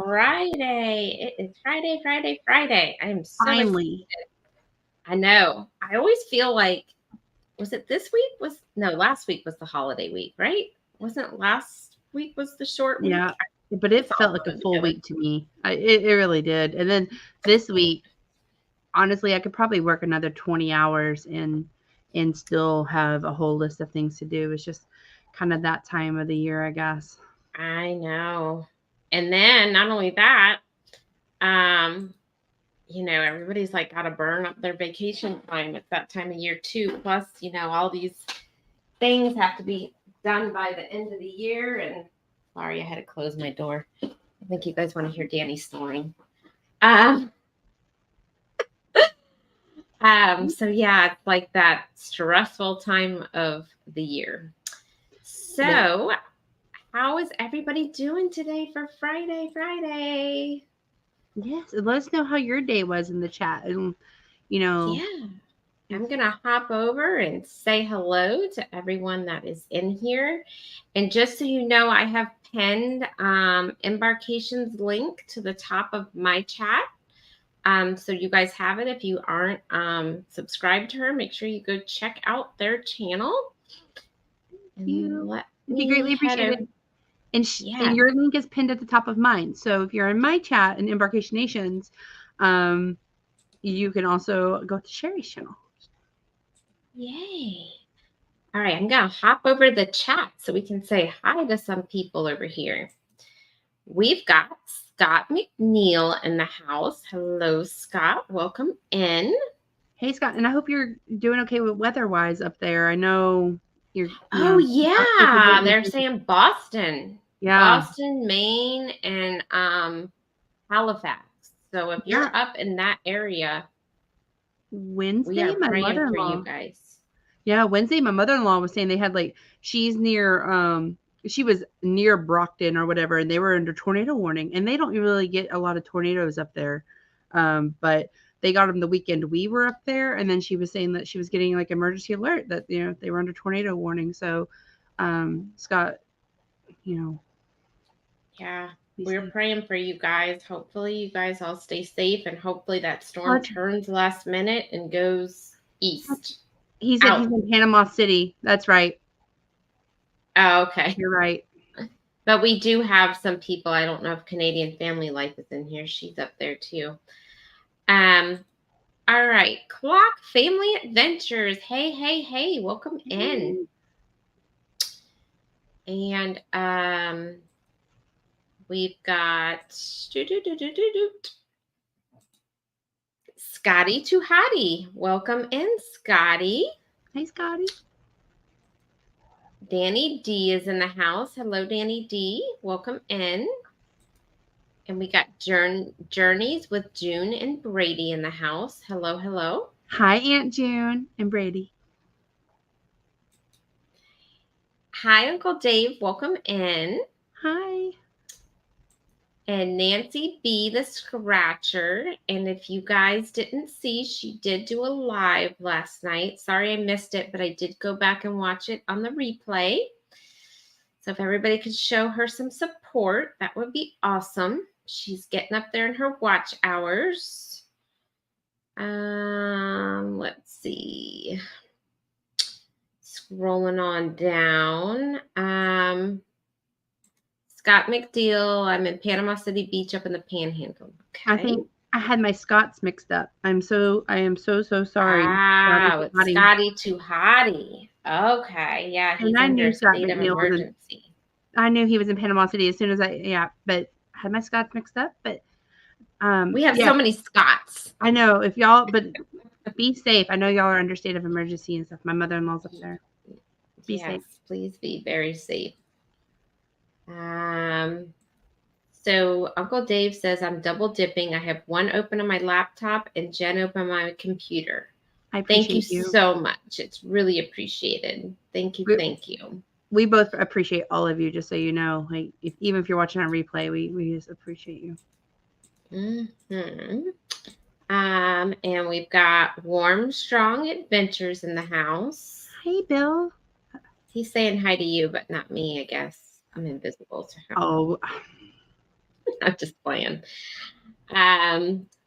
Friday. It is Friday, Friday, Friday. I am so excited. Finally. I know. I always feel like, was it this week? Last week was the holiday week, right? Wasn't last week was the short week? Yeah, but it It's all felt like a blurred full together. week to me. It really did. And then this week, honestly, I could probably work another 20 hours and still have a whole list of things to do. It's just kind of that time of the year, I guess. I know. And then not only that, um, everybody's like got to burn up their vacation time. It's that time of year too. Plus, all these things have to be done by the end of the year. And sorry, I had to close my door. I think you guys want to hear Danny snoring. Um, so yeah, it's like that stressful time of the year. Yeah. So, how is everybody doing today for Friday? Yes. And let us know how your day was in the chat. And, you know, Yeah. I'm going to hop over and say hello to everyone that is in here. And just so you know, I have pinned Embarkation's link to the top of my chat. So you guys have it. If you aren't subscribed to her, make sure you go check out their channel. And let It'd be me greatly head over. appreciated. And your link is pinned at the top of mine. So if you're in my chat in Embarkation Nations, you can also go to Sherry's channel. Yay. All right, I'm going to hop over the chat so we can say hi to some people over here. We've got Scott McNeil in the house. Hello, Scott. Welcome in. Hey, Scott. And I hope you're doing okay with weather-wise up there. I know you're. Oh, yeah. They're saying Boston. Yeah. Boston, Maine, and Halifax. So if you're up in that area, Wednesday, we are my praying for mother-in-law. you guys. Yeah, Wednesday, my mother-in-law was saying they had she's near she was near Brockton or whatever, and they were under tornado warning, and they don't really get a lot of tornadoes up there. But they got them the weekend we were up there, and then she was saying that she was getting emergency alert that they were under tornado warning. So, Scott, yeah, we're praying for you guys. Hopefully, you guys all stay safe, and hopefully that storm turns last minute and goes east. He said he's in Panama City. That's right. Oh, okay. You're right. But we do have some people. I don't know if Canadian Family Life is in here. She's up there too. All right. Clock Family Adventures. Hey. Welcome in. And we've got Scotty Tuhati. Welcome in, Scotty. Hey, Scotty. Danny D is in the house. Hello, Danny D. Welcome in. And we got Journeys with June and Brady in the house. Hello. Hi, Aunt June and Brady. Hi, Uncle Dave. Welcome in. Hi. And Nancy B, the Scratcher. And if you guys didn't see, she did do a live last night. Sorry I missed it, but I did go back and watch it on the replay. So if everybody could show her some support, that would be awesome. She's getting up there in her watch hours. Let's see. Scrolling on down. Scott McDeal. I'm in Panama City Beach up in the Panhandle. Okay. I think I had my Scots mixed up. I am so sorry. Wow, it's Scotty Tuhati. Okay, yeah, he's under state of emergency. I knew he was in Panama City as soon as but I had my Scots mixed up. But we have so many Scots. I know but be safe. I know y'all are under state of emergency and stuff. My mother-in-law's up there. Be safe. Please be very safe. So Uncle Dave says I'm double dipping. I have one open on my laptop and Jen open on my computer. Thank you so much. It's really appreciated. Thank you. We both appreciate all of you, just so you know. Even if you're watching on replay, we just appreciate you. And we've got Warm Strong Adventures in the house. Hey, Bill. He's saying hi to you, but not me, I guess. I'm invisible to him. Oh, I'm just playing.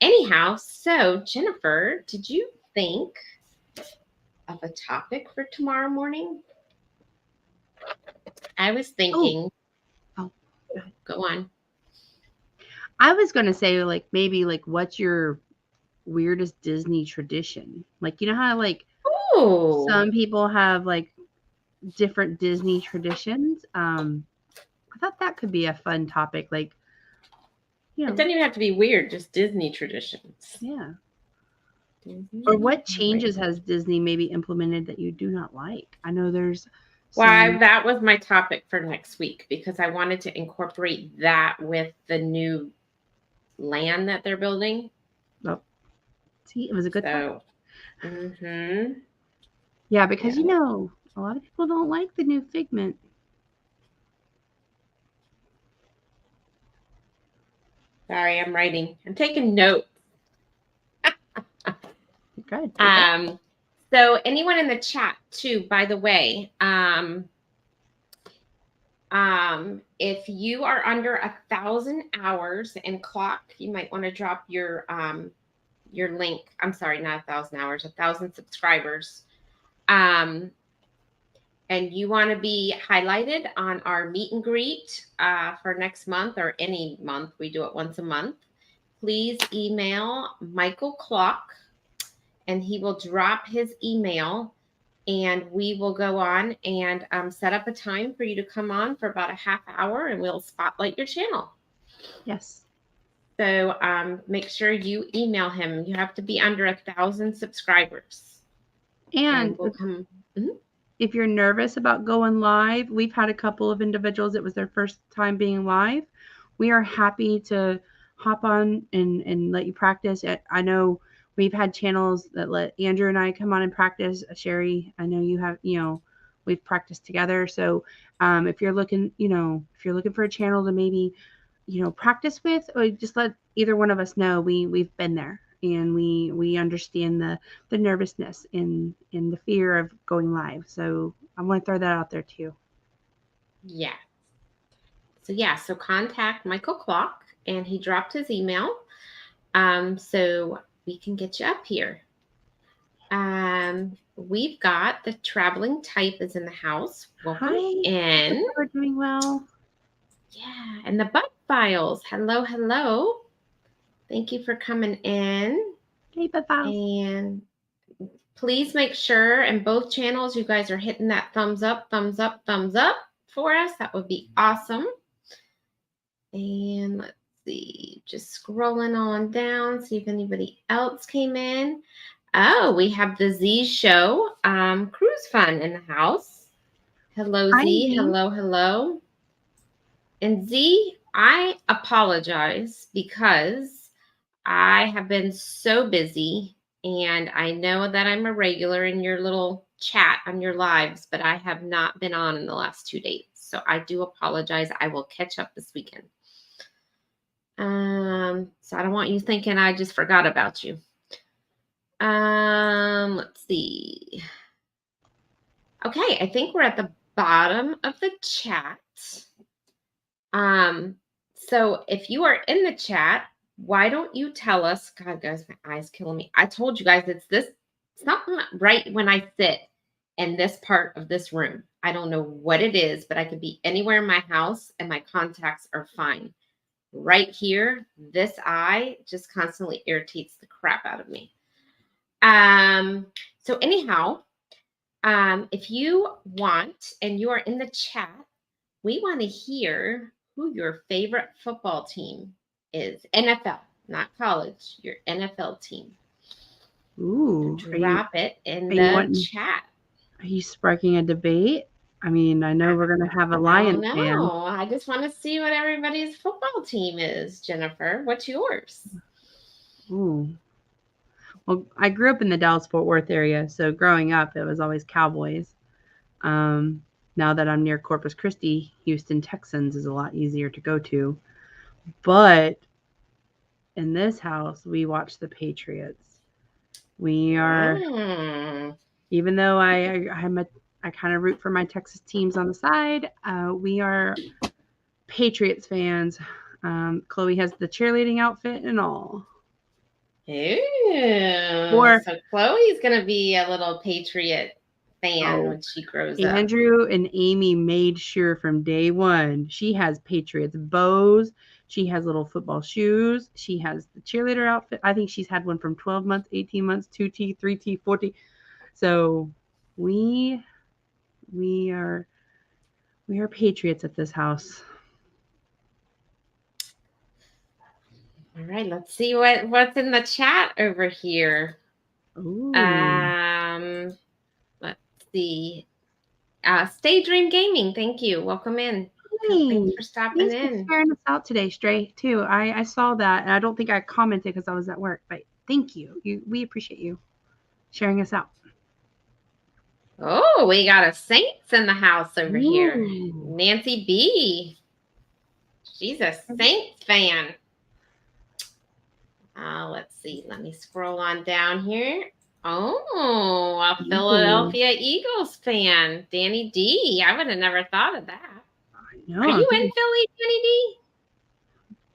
Anyhow, so Jennifer, did you think of a topic for tomorrow morning? I was Oh, thinking, oh, go on. I was gonna say like maybe like what's your weirdest Disney tradition? Like you know how like Oh, some people have like different Disney traditions. I thought that could be a fun topic. Like you it know, doesn't even have to be weird, just Disney traditions. yeah. Or Disney, what right. changes has Disney maybe implemented that you do not like? I know there's Why, some. that was my topic for next week because I wanted to incorporate that with the new land that they're building. Oh, see, it was a good topic. So, mm-hmm. Yeah, because Yeah. a lot of people don't like the new Figment. Sorry, I'm writing. I'm taking notes. Good. Okay. Um, so anyone in the chat too, by the way, if you are under 1,000 hours and clock, you might want to drop your link. I'm sorry, not 1,000 hours, 1,000 subscribers. And you want to be highlighted on our meet and greet for next month or any month, we do it once a month. Please email Michael Clock, and he will drop his email, and we will go on and set up a time for you to come on for about a half hour, and we'll spotlight your channel. Yes. So make sure you email him. You have to be under 1,000 subscribers, and And we'll come. Mhm. if you're nervous about going live, we've had a couple of individuals, it was their first time being live. We are happy to hop on and let you practice. I know we've had channels that let Andrew and I come on and practice. Sherry, I know you have, we've practiced together. So if you're looking, if you're looking for a channel to maybe, practice with, or just let either one of us know, we've been there and we understand the nervousness and the fear of going live. So I want to throw that out there too. Yeah. So contact Michael Clock, and he dropped his email, so we can get you up here. We've got the traveling type is in the house. Welcome Hi, in. we're doing well. Yeah, and the butt files. Hello, hello. Thank you for coming in. Hey, Beth Files. And please make sure in both channels you guys are hitting that thumbs up, thumbs up, thumbs up for us. That would be awesome. And let's see, just scrolling on down, see if anybody else came in. Oh, we have the Z Show Cruise Fun in the house. Hello, Hi, Z. Z. Hello, hello. And Z, I apologize because I have been so busy, and I know that I'm a regular in your little chat on your lives, but I have not been on in the last 2 days. So I do apologize. I will catch up this weekend. So I don't want you thinking I just forgot about you. Let's see. Okay, I think we're at the bottom of the chat. So if you are in the chat, why don't you tell us? God, guys, my eyes killing me. I told you guys it's not right when I sit in this part of this room. I don't know what it is, but I could be anywhere in my house and my contacts are fine. Right here, this eye just constantly irritates the crap out of me. So anyhow, if you want and you are in the chat, we want to hear who your favorite football team is. NFL, not college, your NFL team. Ooh, Drop it in are you the wanting? chat. Are you sparking a debate? I mean, I know we're gonna have a I don't Lions fan. know. I just want to see what everybody's football team is, Jennifer. What's yours? Ooh. Well, I grew up in the Dallas-Fort Worth area, so growing up, it was always Cowboys. Now that I'm near Corpus Christi, Houston Texans is a lot easier to go to. But in this house, we watch the Patriots. We are, even though I kind of root for my Texas teams on the side, we are Patriots fans. Chloe has the cheerleading outfit and all. Ooh, so Chloe's gonna be a little Patriot fan when she grows up. Andrew and Amy made sure from day one she has Patriots bows. She has little football shoes. She has the cheerleader outfit. I think she's had one from 12 months, 18 months, 2T, 3T, 4T. So we are Patriots at this house. All right, let's see what's in the chat over here. Ooh. Let's see. Stay Dream Gaming, thank you. Welcome in. Thanks for stopping in. For sharing us out today, Stray, too. I saw that, and I don't think I commented because I was at work, but thank you. We appreciate you sharing us out. Oh, we got a Saints in the house over here. Nancy B. She's a Saints fan. Let's see. Let me scroll on down here. Oh, a Philadelphia Eagles fan. Danny D. I would have never thought of that. Are you in Philly, Danny D?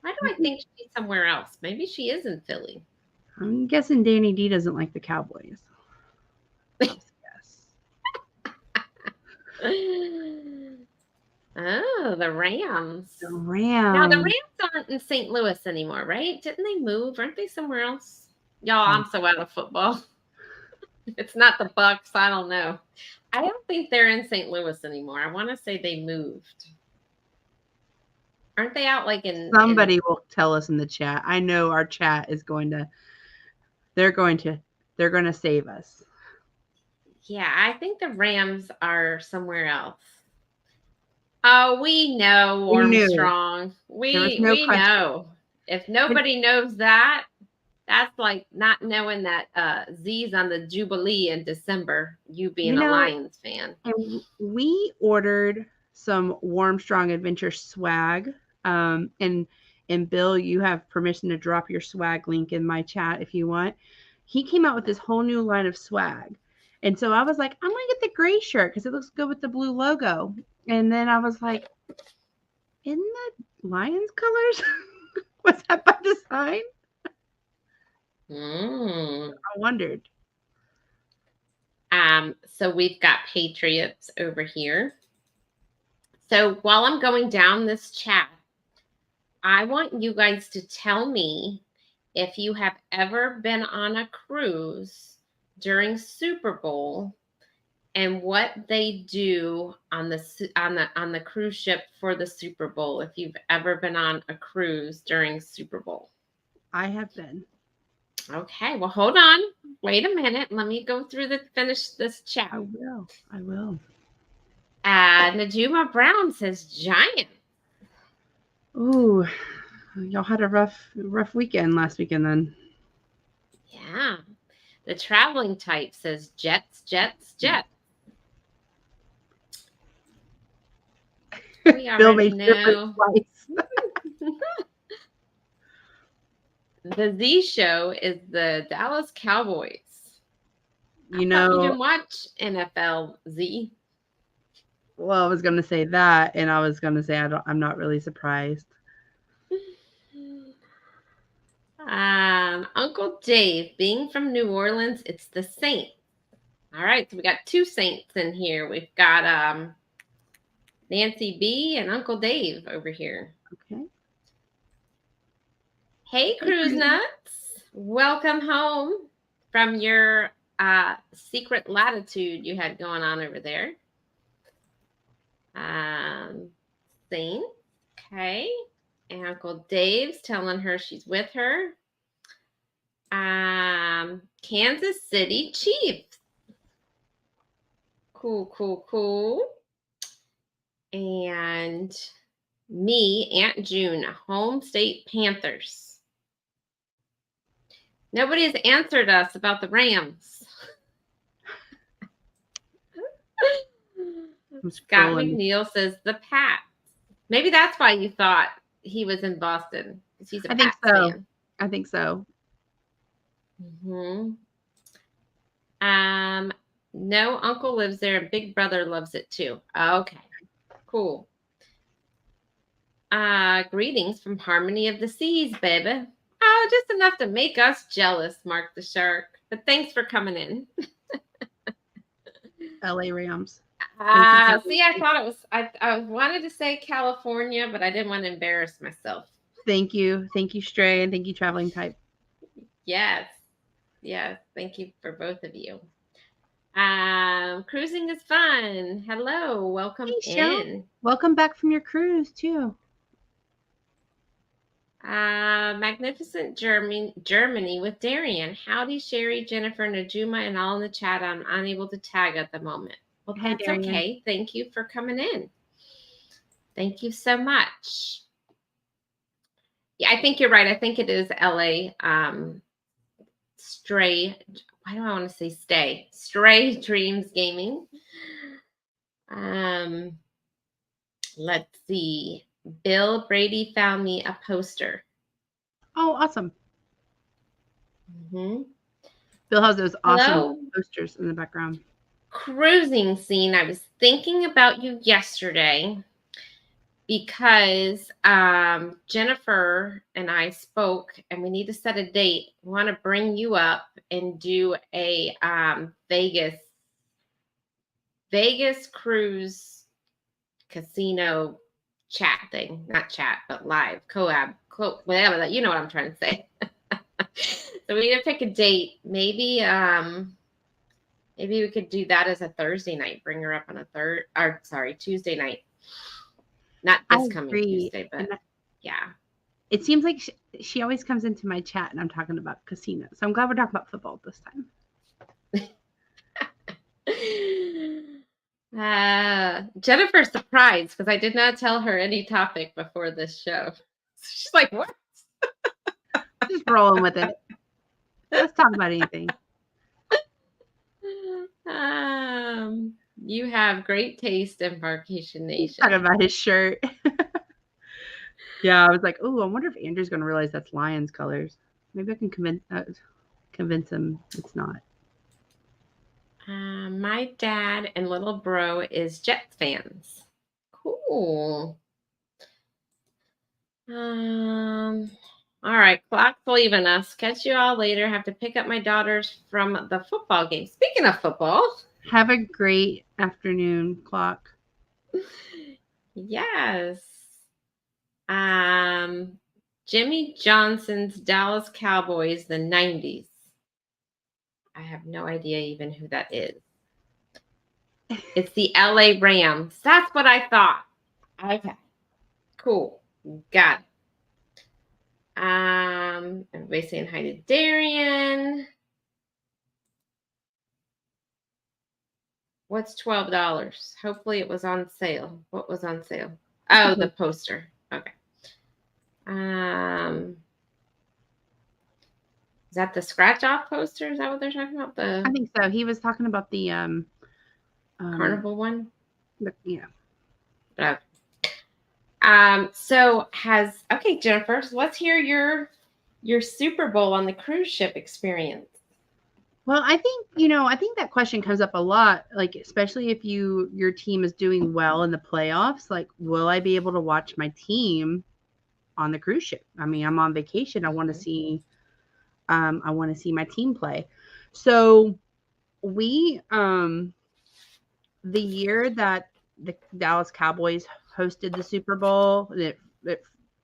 Why do I think she's somewhere else? Maybe she is in Philly. I'm guessing Danny D doesn't like the Cowboys. Oh, the Rams. The Rams. Now, the Rams aren't in St. Louis anymore, right? Didn't they move? Aren't they somewhere else? Y'all, I'm so out of football. It's not the Bucks. I don't know. I don't think they're in St. Louis anymore. I want to say they moved. Aren't they out like in... Somebody will tell us in the chat. I know our chat is going to... They're going to save us. Yeah, I think the Rams are somewhere else. Oh, we know Armstrong. We know. If nobody knows that, that's like not knowing that Z's on the Jubilee in December, you being a Lions fan. And we ordered some Warmstrong Adventure swag. And Bill, you have permission to drop your swag link in my chat if you want. He came out with this whole new line of swag. And so I was like, I'm going to get the gray shirt because it looks good with the blue logo. And then I was like, isn't that Lions colors? Was that by design? I wondered. So we've got Patriots over here. So while I'm going down this chat, I want you guys to tell me if you have ever been on a cruise during Super Bowl and what they do on the cruise ship for the Super Bowl. If you've ever been on a cruise during Super Bowl. I have been. Okay, well, hold on. Wait a minute. Let me go through finish this chat. I will. Najuma Brown says giant. Ooh, y'all had a rough weekend last weekend then. Yeah. The traveling type says Jets. We already know. The Z show is the Dallas Cowboys. You didn't watch NFL Z. Well, I was going to say that, and I was going to say I'm not really surprised. Uncle Dave, being from New Orleans, it's the Saints. All right, so we got two Saints in here. We've got Nancy B and Uncle Dave over here. Okay. Hey, Cruise Nuts. Welcome home from your secret latitude you had going on over there. Saints. Okay. And Uncle Dave's telling her she's with her. Kansas City Chiefs. Cool. And me, Aunt June, Home State Panthers. Nobody's answered us about the Rams. Scott McNeil says the Pats. Maybe that's why you thought he was in Boston. He's a Pats fan. I think so. No, Uncle lives there. Big Brother loves it too. Okay, cool. Greetings from Harmony of the Seas, baby. Oh, just enough to make us jealous, Mark the Shark. But thanks for coming in. LA Rams. Thank you, See, I thought it was, I wanted to say California, but I didn't want to embarrass myself. Thank you. Thank you, Stray, and thank you, Traveling Type. Yes. Yes. Thank you for both of you. Cruising is fun. Hello. Welcome in. Welcome back from your cruise, too. Magnificent Germany with Darian. Howdy, Sherry, Jennifer, Najuma, and all in the chat. I'm unable to tag at the moment. Well, Hey, that's Darian. okay. Thank you for coming in. Thank you so much. Yeah, I think you're right. I think it is LA. Stray. Why do I want to say stay? Stray Dreams Gaming. Let's see. Bill Brady found me a poster. Oh, awesome. Mm-hmm. Bill has those awesome posters in the background. Cruising scene. I was thinking about you yesterday because Jennifer and I spoke, and we need to set a date. We want to bring you up and do a Vegas cruise casino chat thing. Not chat, but live whatever. You know what I'm trying to say. So we need to pick a date. Maybe we could do that as a Thursday night. Bring her up on a Tuesday night. Not this coming Tuesday, but yeah. It seems like she always comes into my chat and I'm talking about casinos. So I'm glad we're talking about football this time. Jennifer's surprised because I did not tell her any topic before this show. She's like, what? Just rolling with it. Let's talk about anything. You have great taste, Embarkation Nation. Talking about his shirt. Yeah, I was like, oh, I wonder if Andrew's going to realize that's Lions colors. Maybe I can convince him it's not. My dad and little bro is Jets fans. Cool. All right, clock's leaving us. Catch you all later. Have to pick up my daughters from the football game. Speaking of football. Have a great afternoon, Clock. Yes. Jimmy Johnson's Dallas Cowboys, the 90s. I have no idea even who that is. It's the LA Rams. That's what I thought. Okay. Cool. Got it. Everybody saying hi to Darian. What's $12? Hopefully it was on sale. What was on sale? Oh, the poster. Okay. Is that the scratch off poster? Is that what they're talking about? I think so. He was talking about the carnival one. Yeah. Okay. Okay, Jennifer, so let's hear your Super Bowl on the cruise ship experience. Well, I think that question comes up a lot, like especially if your team is doing well in the playoffs, like will I be able to watch my team on the cruise ship? I mean, I'm on vacation. I want to see my team play. So we the year that the Dallas Cowboys hosted the Super Bowl, that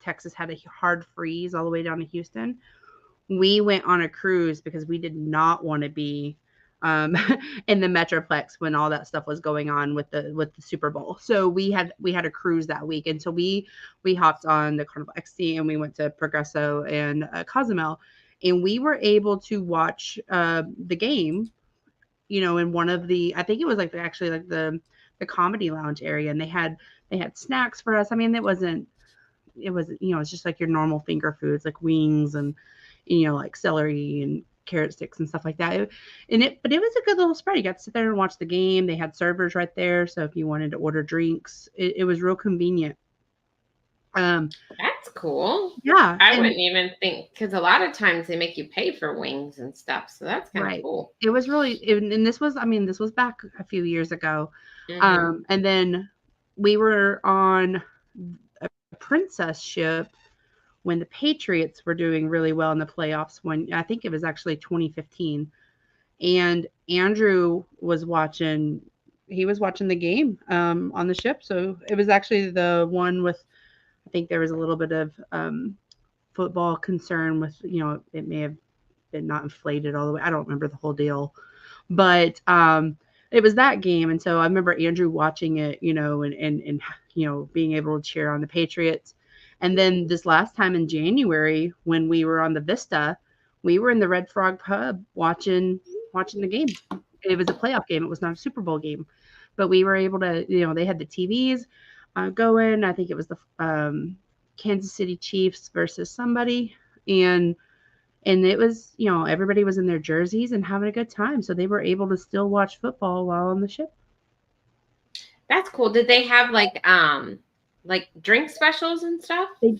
Texas had a hard freeze all the way down to Houston. We went on a cruise because we did not want to be in the Metroplex when all that stuff was going on with the Super Bowl. So we had a cruise that week, and so we hopped on the Carnival XC and we went to Progresso and Cozumel, and we were able to watch the game, in one of the, I think it was the comedy lounge area, and they had snacks for us. I mean, it wasn't it's just like your normal finger foods like wings and like celery and carrot sticks and stuff like that. But it was a good little spread. You got to sit there and watch the game. They had servers right there, so if you wanted to order drinks, it was real convenient. That's cool. Yeah, I wouldn't even think, because a lot of times they make you pay for wings and stuff, so that's kind of cool. It was really, and this was back a few years ago. Mm-hmm. And then we were on a Princess ship when the Patriots were doing really well in the playoffs. When I think it was actually 2015, and Andrew was watching. He was watching the game on the ship, so it was actually the one with. I think there was a little bit of football concern with, it may have been not inflated all the way. I don't remember the whole deal, but it was that game. And so I remember Andrew watching it, and being able to cheer on the Patriots. And then this last time in January, when we were on the Vista, we were in the Red Frog pub watching the game. It was a playoff game. It was not a Super Bowl game, but we were able to, they had the TVs going. I think it was the Kansas City Chiefs versus somebody. And it was, everybody was in their jerseys and having a good time. So they were able to still watch football while on the ship. That's cool. Did they have like drink specials and stuff? They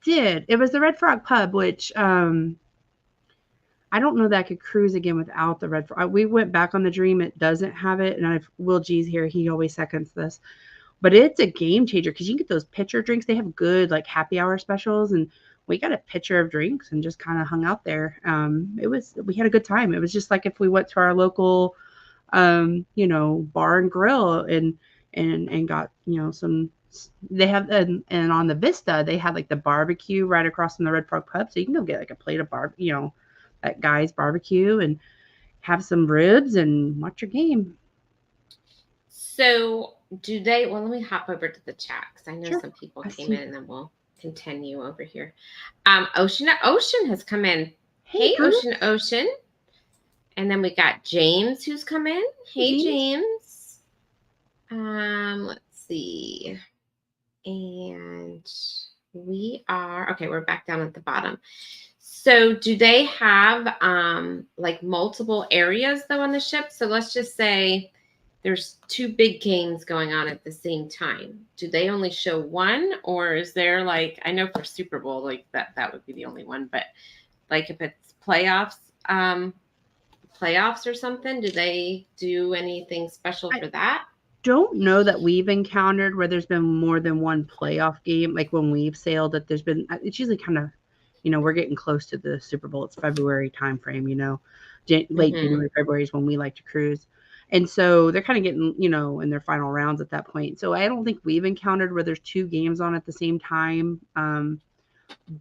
did. It was the Red Frog Pub, which I don't know that I could cruise again without the Red Frog. We went back on the Dream. It doesn't have it. And Will G's here. He always seconds this. But it's a game changer because you can get those pitcher drinks. They have good like happy hour specials, and we got a pitcher of drinks and just kind of hung out there. We had a good time. It was just like if we went to our local, bar and grill and got, some, they have, and on the Vista, they had like the barbecue right across from the Red Frog Pub. So you can go get like a plate of that guy's barbecue and have some ribs and watch your game. So let me hop over to the chat because I know some people came in, and then we'll continue over here. Ocean has come in. Hey, Ocean. And then we got James who's come in. Hey, James. Let's see. And we're back down at the bottom. So do they have like multiple areas though on the ship? So let's just say there's two big games going on at the same time. Do they only show one, or is there like, I know for Super Bowl, like that would be the only one, but like if it's playoffs or something, do they do anything special for that? Don't know that we've encountered where there's been more than one playoff game. Like when we've sailed, that it's usually kind of, we're getting close to the Super Bowl. It's February timeframe, late January, February is when we like to cruise. And so they're kind of getting, in their final rounds at that point. So I don't think we've encountered where there's two games on at the same time.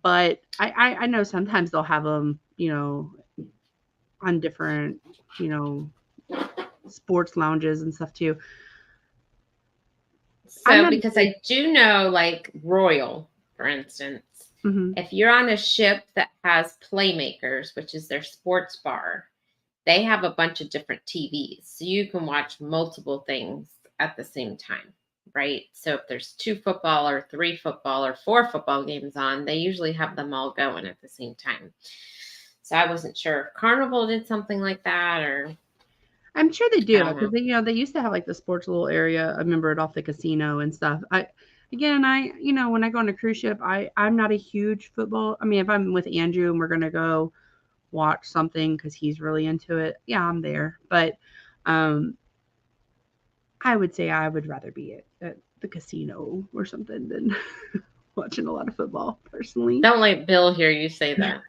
But I know sometimes they'll have them, on different, sports lounges and stuff too. So because I do know like Royal, for instance, if you're on a ship that has Playmakers, which is their sports bar, they have a bunch of different TVs. So you can watch multiple things at the same time, right? So if there's 2 football or 3 football or 4 football games on, they usually have them all going at the same time. So I wasn't sure if Carnival did something like that, or I'm sure they do, because they used to have like the sports little area. I remember it off the casino and stuff. When I go on a cruise ship, I'm not a huge football. I mean, if I'm with Andrew and we're gonna go watch something because he's really into it, yeah, I'm there. But I would say I would rather be at the casino or something than watching a lot of football personally. Don't let Bill hear you say that.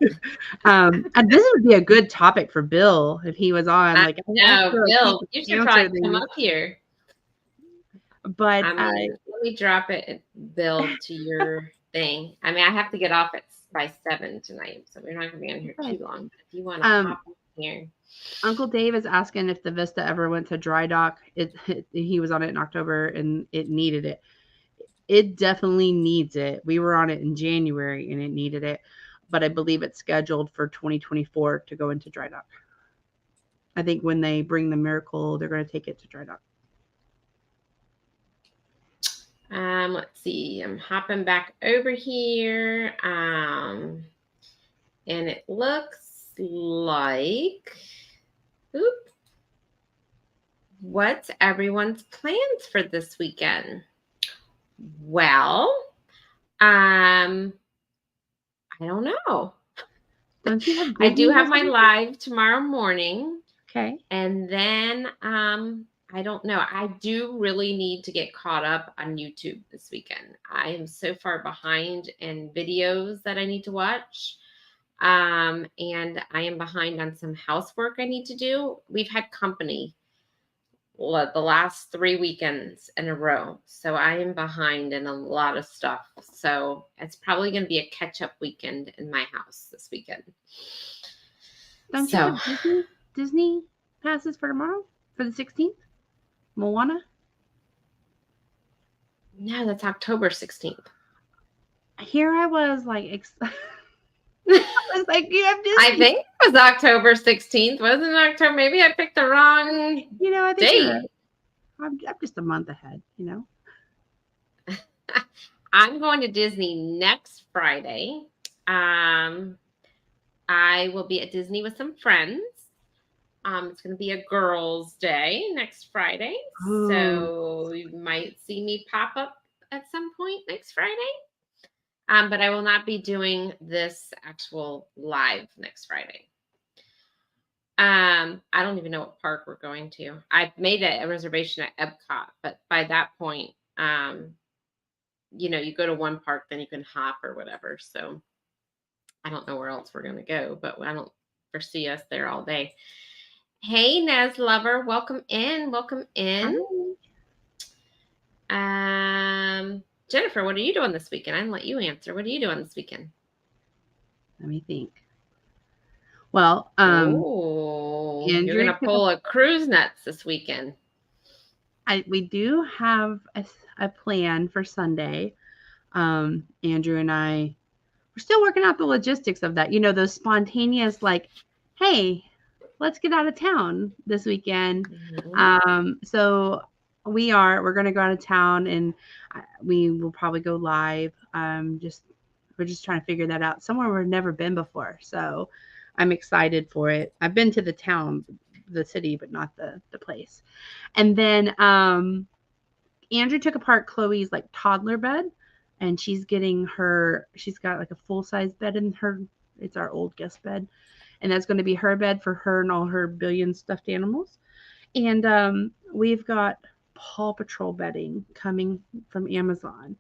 And this would be a good topic for Bill if he was on. Bill, you should probably come up here. But let me drop it, Bill, to your thing. I mean, I have to get off by 7 tonight, so we're not going to be on here too long. But if you want to hop in here. Uncle Dave is asking if the Vista ever went to dry dock. He was on it in October, and it needed it. It definitely needs it. We were on it in January, and it needed it. But I believe it's scheduled for 2024 to go into dry dock. I think when they bring the Miracle, they're going to take it to dry dock. Let's see. I'm hopping back over here. And it looks like, what's everyone's plans for this weekend? Well, I don't know. I do have my live tomorrow morning. Okay. And then I I don't know. I do really need to get caught up on YouTube this weekend. I am so far behind in videos that I need to watch. And I am behind on some housework I need to do. We've had company the last 3 weekends in a row. So I am behind in a lot of stuff. So it's probably going to be a catch up weekend in my house this weekend. Don't you have Disney passes for tomorrow, for the 16th? Moana? No, that's October 16th. Here I was like, I was like, you have Disney. I think it was October 16th. Wasn't it October? Maybe I picked the wrong I think date. I'm just a month ahead, I'm going to Disney next Friday. I will be at Disney with some friends. It's going to be a girls' day next Friday. Ooh. So you might see me pop up at some point next Friday. But I will not be doing this actual live next Friday. I don't even know what park we're going to. I've made a reservation at Epcot, but by that point, you go to one park, then you can hop or whatever. So I don't know where else we're going to go, but I don't foresee us there all day. Hey, Naz Lover, welcome in. Welcome in. Jennifer, what are you doing this weekend? I didn't let you answer. What are you doing this weekend? Let me think. Well, you're gonna pull a cruise nuts this weekend. We do have a plan for Sunday. Andrew and I, we're still working out the logistics of that. Those spontaneous, like, hey, let's get out of town this weekend. Mm-hmm. So we're going to go out of town, and we will probably go live. We're just trying to figure that out. Somewhere we've never been before. So I'm excited for it. I've been to the town, the city, but not the place. And then Andrew took apart Chloe's like toddler bed, and she's got like a full-size bed in her. It's our old guest bed. And that's going to be her bed for her and all her billion stuffed animals. And we've got Paw Patrol bedding coming from Amazon.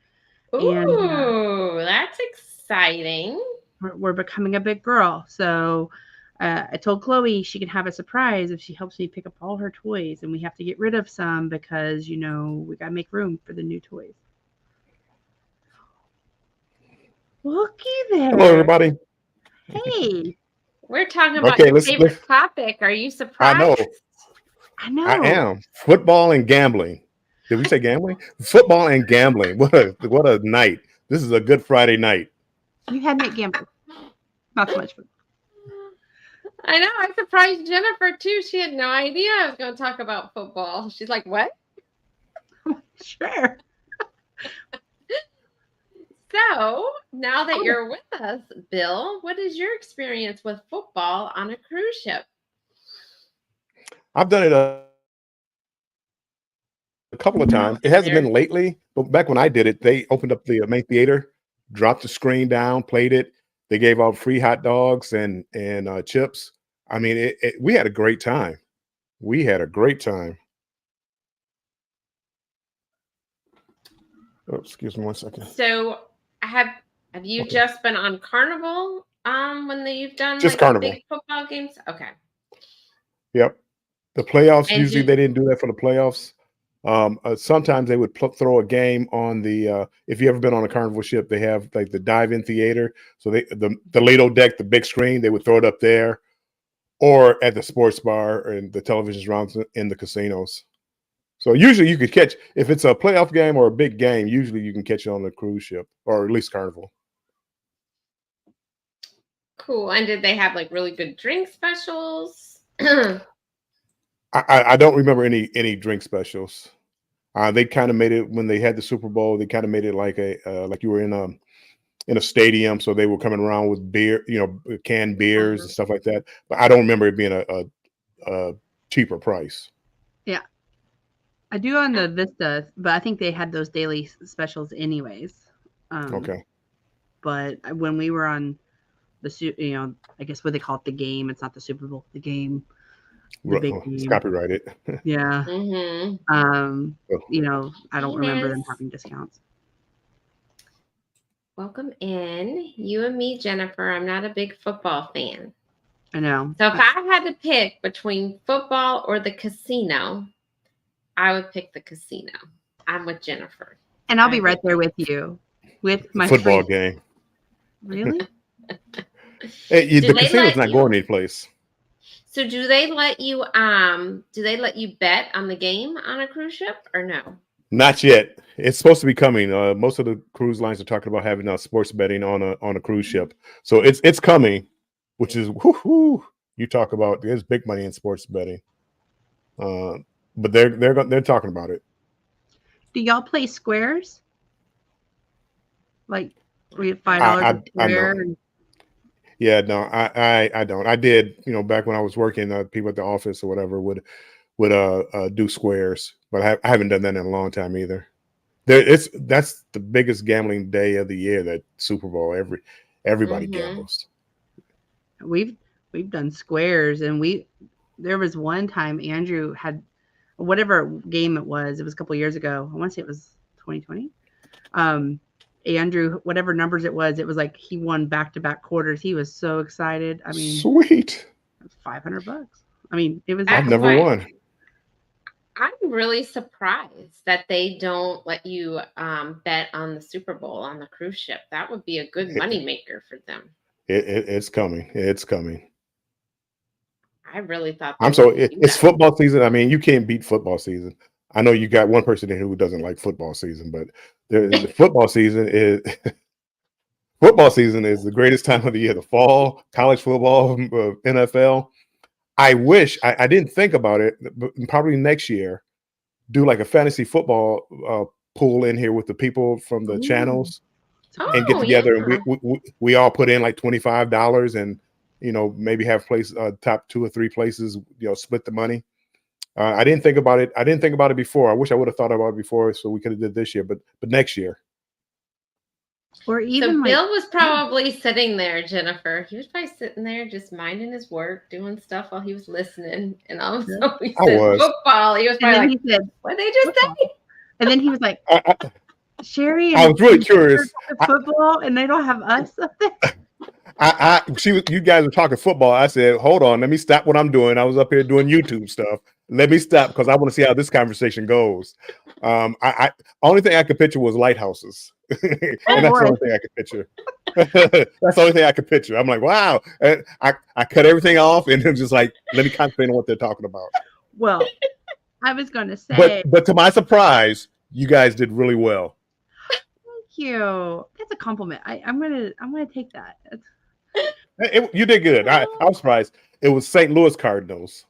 Ooh, that's exciting. We're becoming a big girl. So I told Chloe she can have a surprise if she helps me pick up all her toys. And we have to get rid of some because, we got to make room for the new toys. Looky there. Hello, everybody. Hey. We're talking about your favorite topic. Are you surprised? I know. I am. Football and gambling. Did we say gambling? Football and gambling. What a night. This is a good Friday night. You had me at gambling. Not so much fun. I know. I surprised Jennifer, too. She had no idea I was going to talk about football. She's like, what? Sure. So now that you're with us, Bill, what is your experience with football on a cruise ship? I've done it a couple of times. It hasn't been lately, but back when I did it, they opened up the main theater, dropped the screen down, played it. They gave out free hot dogs and chips. I mean, we had a great time. We had a great time. Oh, excuse me one second. So have you just been on Carnival when you've done just Carnival big football games? Okay. Yep. The playoffs, usually they didn't do that for the playoffs. Sometimes they would throw a game on the if you ever been on a Carnival ship, they have like the dive-in theater. So the Lido deck, the big screen, they would throw it up there, or at the sports bar and the television rounds in the casinos. So usually you could catch, if it's a playoff game or a big game, usually you can catch it on the cruise ship or at least Carnival. Cool. And did they have like really good drink specials? I don't remember any drink specials. They kind of made it when they had the Super Bowl. They kind of made it like like you were in a stadium, so they were coming around with beer, canned beers and stuff like that. But I don't remember it being a cheaper price. Yeah, I do on the Vista, but I think they had those daily specials anyways. Okay. But when we were on the, I guess what they call it, the game. It's not the Super Bowl, the game. the big It's game. copyrighted. Yeah. Mm-hmm. You know, I don't remember them Venus. having discounts. Welcome in. You and me, Jennifer. I'm not a big football fan. I know. So if I had to pick between football or the casino, I would pick the casino. I'm with Jennifer. And I'll be right there with you. With my Football free. game. Really? Hey, the Do they casino's let not you- going anyplace. So do they let you bet on the game on a cruise ship or no? Not yet. It's supposed to be coming. Most of the cruise lines are talking about having sports betting on a cruise ship. So it's coming, which is whoo. You talk about there's big money in sports betting. But they're talking about it. Do y'all play squares? Like we have $5 a square. I know. Yeah, no, I don't. I did, back when I was working, people at the office or whatever would do squares, but I haven't done that in a long time either. That's the biggest gambling day of the year, that Super Bowl. Everybody gambles. We've done squares, and there was one time Andrew had whatever game it was a couple of years ago. I want to say it was 2020. Andrew, whatever numbers it was like he won back-to-back quarters. He was so excited. I mean, sweet. $500. I mean, it was. I've never won. I'm really surprised that they don't let you bet on the Super Bowl on the cruise ship. That would be a good moneymaker for them. It's coming. It's coming. I really thought. It's football season. I mean, you can't beat football season. I know you got one person here who doesn't like football season, but the football season is the greatest time of the year. The fall, college football, NFL. I wish I didn't think about it, but probably next year, do like a fantasy football pool in here with the people from the channels and get together, and we all put in like $25 and maybe have top 2 or 3 places, split the money. I didn't think about it. I didn't think about it before. I wish I would have thought about it before, so we could have did this year, but next year. Or even so Bill was probably sitting there, Jennifer. He was probably sitting there just minding his work, doing stuff while he was listening. And all of a sudden he said football. He was probably like, he said, what did they just say? And then he was like, Sherry, I was really curious. Football, and they don't have us up there. You guys were talking football. I said, hold on, let me stop what I'm doing. I was up here doing YouTube stuff. Let me stop because I want to see how this conversation goes. Only thing I could picture was lighthouses. And that's the only thing I could picture. That's the only thing I could picture. I'm like, wow. And I cut everything off and I'm just like, let me concentrate on what they're talking about. Well, I was going to say. But to my surprise, you guys did really well. Thank you. That's a compliment. I'm gonna take that. You did good. I was surprised. It was St. Louis Cardinals.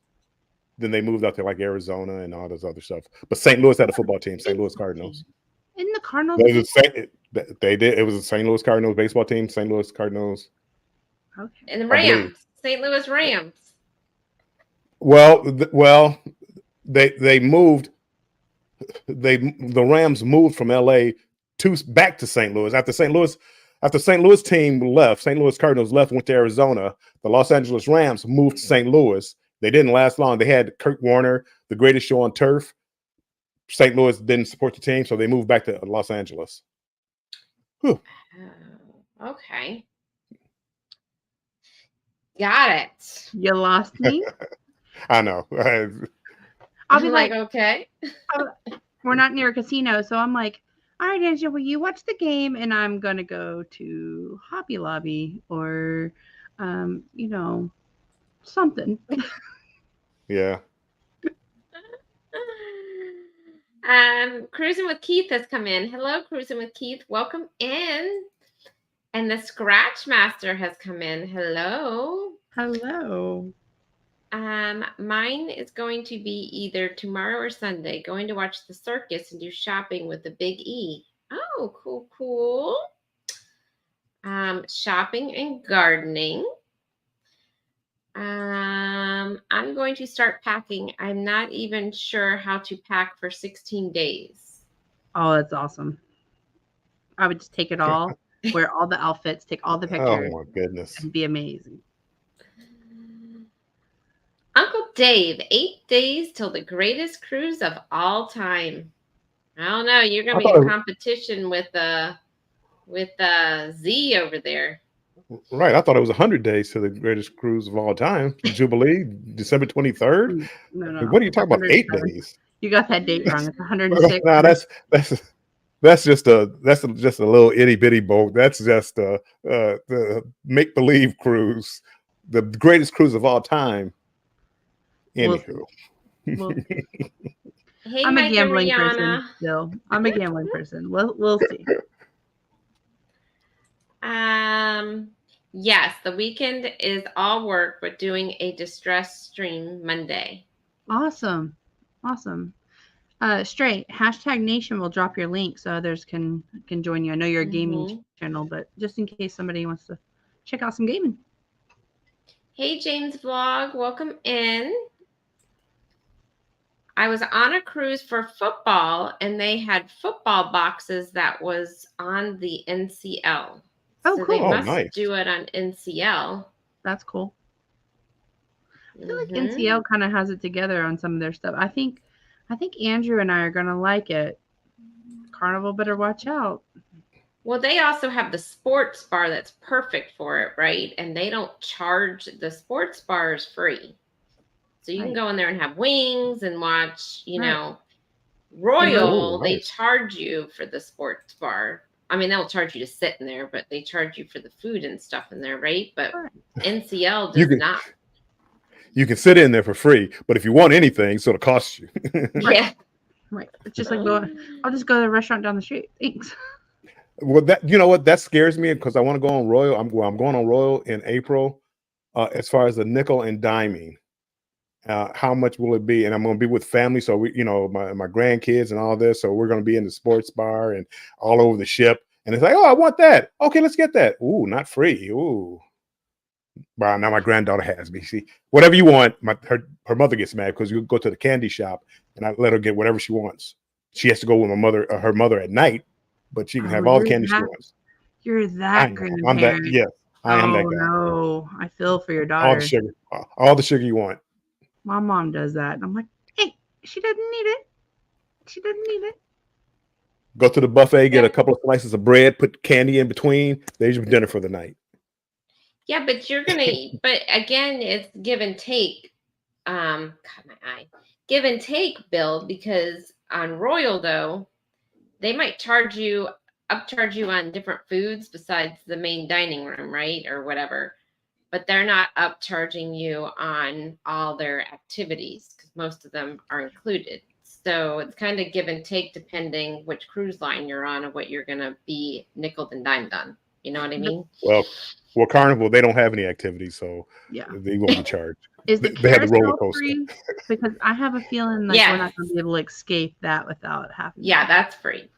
Then they moved out to like Arizona and all this other stuff. But St. Louis had a football team, St. Louis Cardinals. In the Cardinals? They did. It was a St. Louis Cardinals baseball team, St. Louis Cardinals. Okay. And the Rams, St. Louis Rams. Well, they moved. The Rams moved from LA back to St. Louis after St. Louis team left. St. Louis Cardinals left, went to Arizona. The Los Angeles Rams moved to St. Louis. They didn't last long. They had Kurt Warner, the greatest show on turf. St. Louis didn't support the team, so they moved back to Los Angeles. Okay. Got it. You lost me. I know. I'll be like, okay. We're not near a casino, so I'm like, all right, Angela, will you watch the game? And I'm gonna go to Hobby Lobby or, something. Yeah. Cruising with Keith has come in. Hello, Cruising with Keith. Welcome in. And the Scratch Master has come in. Hello. Hello. Mine is going to be either tomorrow or Sunday. Going to watch the circus and do shopping with the Big E. Oh, cool. Shopping and gardening. I'm going to start packing. I'm not even sure how to pack for 16 days. Oh, that's awesome. I would just take it all, wear all the outfits, take all the pictures. Oh my goodness. And be amazing. Uncle Dave, 8 days till the greatest cruise of all time. I don't know. You're gonna I be thought in it was, competition with Z over there. right. I thought it was 100 days to the greatest cruise of all time. Jubilee, December 23rd. No. What are you It's talking about? 8 107. days? You got that date wrong. It's 106. No, that's just a little itty bitty boat. That's just the make believe cruise, the greatest cruise of all time. We'll Anywho, see. We'll see. Hey, I'm a Mike and gambling person Rihanna. still. I'm a gambling person. We'll see. Yes, the weekend is all work, but doing a distress stream Monday. Awesome. Stray, #Nation will drop your link so others can join you. I know you're a gaming channel, but just in case somebody wants to check out some gaming. Hey, James Vlog, welcome in. I was on a cruise for football, and they had football boxes that was on the NCL. Oh, so cool. They must nice. do it on NCL. That's cool. I feel like NCL kind of has it together on some of their stuff. I think Andrew and I are gonna like it. Carnival better watch out. Well, they also have the sports bar that's perfect for it, right? And they don't charge. The sports bar is free. So you can go in there and have wings and watch, Royal, they charge you for the sports bar. I mean, they'll charge you to sit in there, but they charge you for the food and stuff in there, right? But NCL does not. You can sit in there for free, but if you want anything, so it'll cost you. Yeah. Right. It's just like I'll just go to the restaurant down the street. Thanks. Well, that scares me because I want to go on Royal. I'm going on Royal in April. As far as the nickel and diming, how much will it be? And I'm going to be with family, so my grandkids and all this. So we're going to be in the sports bar and all over the ship. And it's like, oh, I want that. Okay, let's get that. Ooh, not free. Ooh. Well, now my granddaughter has me. See, whatever you want. Her mother gets mad because you go to the candy shop and I let her get whatever she wants. She has to go with her mother at night, but she can have all the candy she wants. You're that grandparent. I'm that. Yes, I am that guy. No, I feel for your daughter. All the sugar you want. My mom does that, and I'm like, hey, she doesn't need it. She doesn't need it. Go to the buffet, get a couple of slices of bread, put candy in between. There's your dinner for the night. Yeah, but but again, it's give and take. God, my eye. Give and take, Bill, because on Royal, though, they might upcharge you on different foods besides the main dining room, right? Or whatever. But they're not upcharging you on all their activities because most of them are included. So it's kind of give and take depending which cruise line you're on and what you're going to be nickeled and dimed on. You know what I mean? Well, Carnival, they don't have any activities, so they won't be charged. Is the they have the roller coaster. Free? Because I have a feeling like we're not going to be able to escape that without having. Yeah, that's free.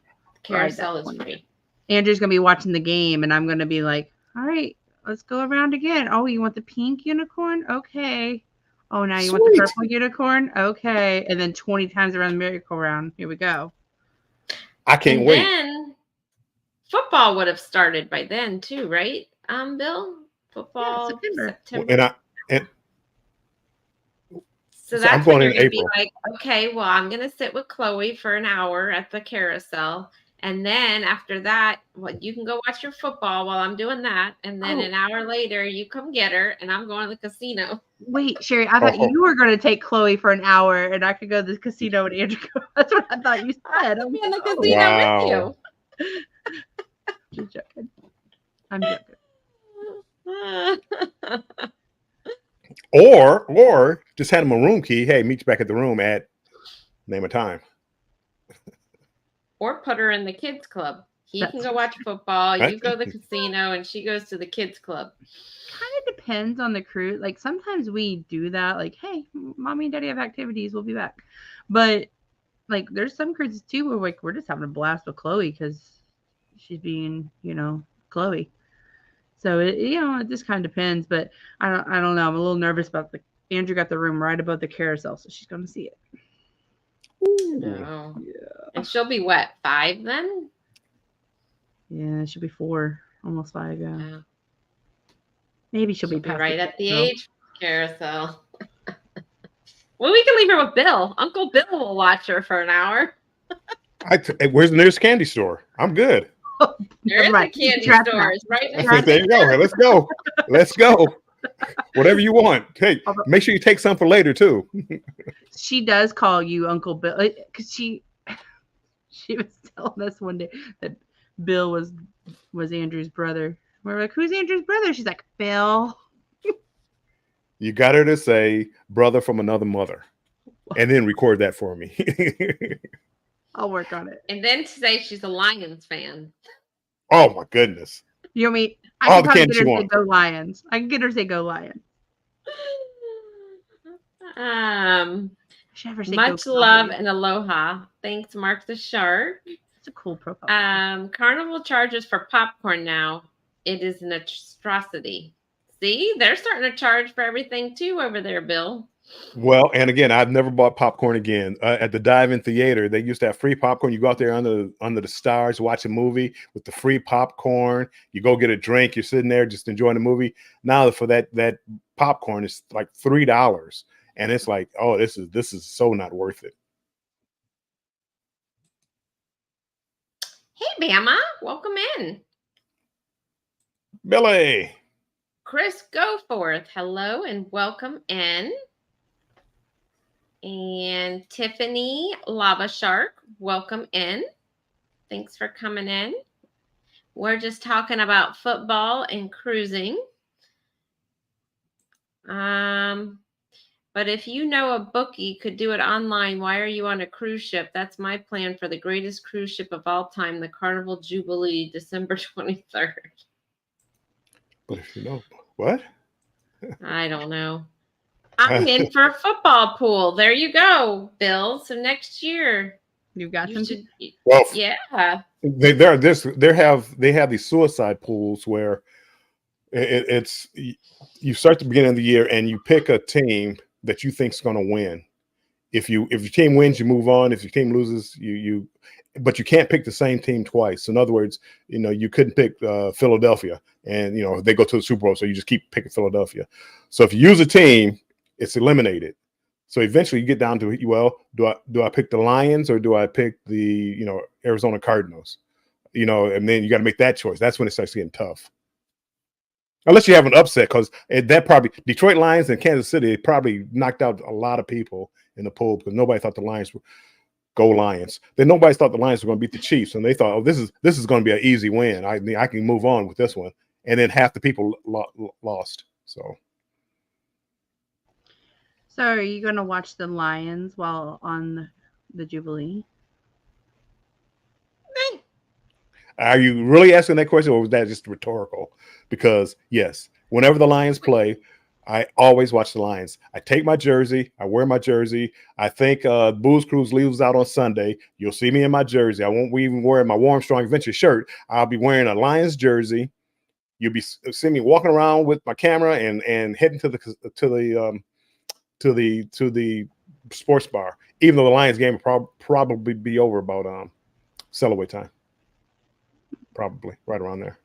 Carousel is free. Andrew's going to be watching the game, and I'm going to be like, all right, let's go around again. Oh, you want the pink unicorn? Okay. Oh, now you want the purple unicorn? Okay. And then 20 times around the merry-go-round. Here we go. I can't wait. Then football would have started by then too, right? Bill? Football September. So that's when you're going to be like, okay, well, I'm going to sit with Chloe for an hour at the carousel. And then after that, you can go watch your football while I'm doing that. And then an hour later, you come get her, and I'm going to the casino. Wait, Sherry, I thought you were going to take Chloe for an hour, and I could go to the casino and Andrew. That's what I thought you said. I'll be in the casino with you. Just joking. I'm joking. Or just hand him a room key. Hey, meet you back at the room at name a time. Or put her in the kids club. He can go watch football. You go to the casino, and she goes to the kids club. Kind of depends on the cruise. Like sometimes we do that. Like, hey, mommy and daddy have activities. We'll be back. But like, there's some cruises too where like we're just having a blast with Chloe because she's being, Chloe. So it just kind of depends. But I don't know. I'm a little nervous about Andrew got the room right above the carousel, so she's going to see it. No. Yeah. And she'll be what, 5 then? Yeah, she'll be 4, almost 5. Yeah. Maybe she'll be past right at the age carousel. Well, we can leave her with Bill. Uncle Bill will watch her for an hour. Where's the nearest candy store? I'm good. There is a candy store. It's right next to There you go. Hey, let's go. Let's go. Whatever you want. Hey, make sure you take some for later too. She does call you Uncle Bill because she was telling us one day that Bill was Andrew's brother. We're like, who's Andrew's brother? She's like, Bill. You got her to say brother from another mother, and then record that for me. I'll work on it. And then to say she's a Lions fan. Oh my goodness. You know me. All the can candy get her she to say wants. go Lions. I can get her to say go Lions. Should ever say Much go love Cowboys. and aloha. Thanks, Mark the Shark. It's a cool profile. Carnival charges for popcorn now. It is an atrocity. See, they're starting to charge for everything too over there, Bill. Well, and again, I've never bought popcorn again. At the Dive-In Theater, they used to have free popcorn. You go out there under the stars, watch a movie with the free popcorn. You go get a drink. You're sitting there just enjoying the movie. Now for that popcorn, it's like $3, and it's like, oh, this is so not worth it. Hey, Bama, welcome in. Billy. Chris Goforth, hello and welcome in. And Tiffany Lava Shark, welcome in. Thanks for coming in. We're just talking about football and cruising. But if you know a bookie could do it online, why are you on a cruise ship? That's my plan for the greatest cruise ship of all time, the Carnival Jubilee, December 23rd. But if you know what? I don't know. I'm in for a football pool. There you go, Bill. So next year, You've got you some. should, Well, yeah. They have these suicide pools where it's you start the beginning of the year and you pick a team that you think is going to win. If your team wins, you move on. If your team loses, but you can't pick the same team twice. In other words, you couldn't pick Philadelphia, and they go to the Super Bowl, so you just keep picking Philadelphia. So if you use a team, it's eliminated. So eventually you get down to, well, do I pick the Lions or do I pick the Arizona Cardinals? And then you got to make that choice. That's when it starts getting tough. Unless you have an upset, because that probably Detroit Lions and Kansas City probably knocked out a lot of people in the poll because nobody thought the Lions were go Lions. Then nobody thought the Lions were going to beat the Chiefs, and they thought, oh, this is going to be an easy win. I can move on with this one, and then half the people lost. So are you going to watch the Lions while on the Jubilee? Are you really asking that question, or was that just rhetorical? Because yes, whenever the Lions play, I always watch the Lions. I take my jersey. I wear my jersey. I think Booze Cruise leaves out on Sunday. You'll see me in my jersey. I won't be even wearing my Warm Strong Adventure shirt. I'll be wearing a Lions jersey. You'll be seeing me walking around with my camera and heading to the sports bar. Even though the Lions game will probably be over about Sellaway time. Probably right around there.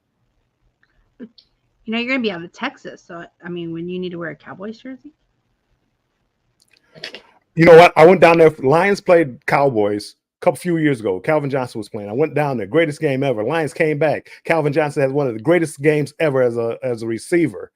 You're going to be out of Texas, so when you need to wear a Cowboys jersey. You know what? I went down there. Lions played Cowboys a few years ago. Calvin Johnson was playing. I went down there. Greatest game ever. Lions came back. Calvin Johnson has one of the greatest games ever as a receiver.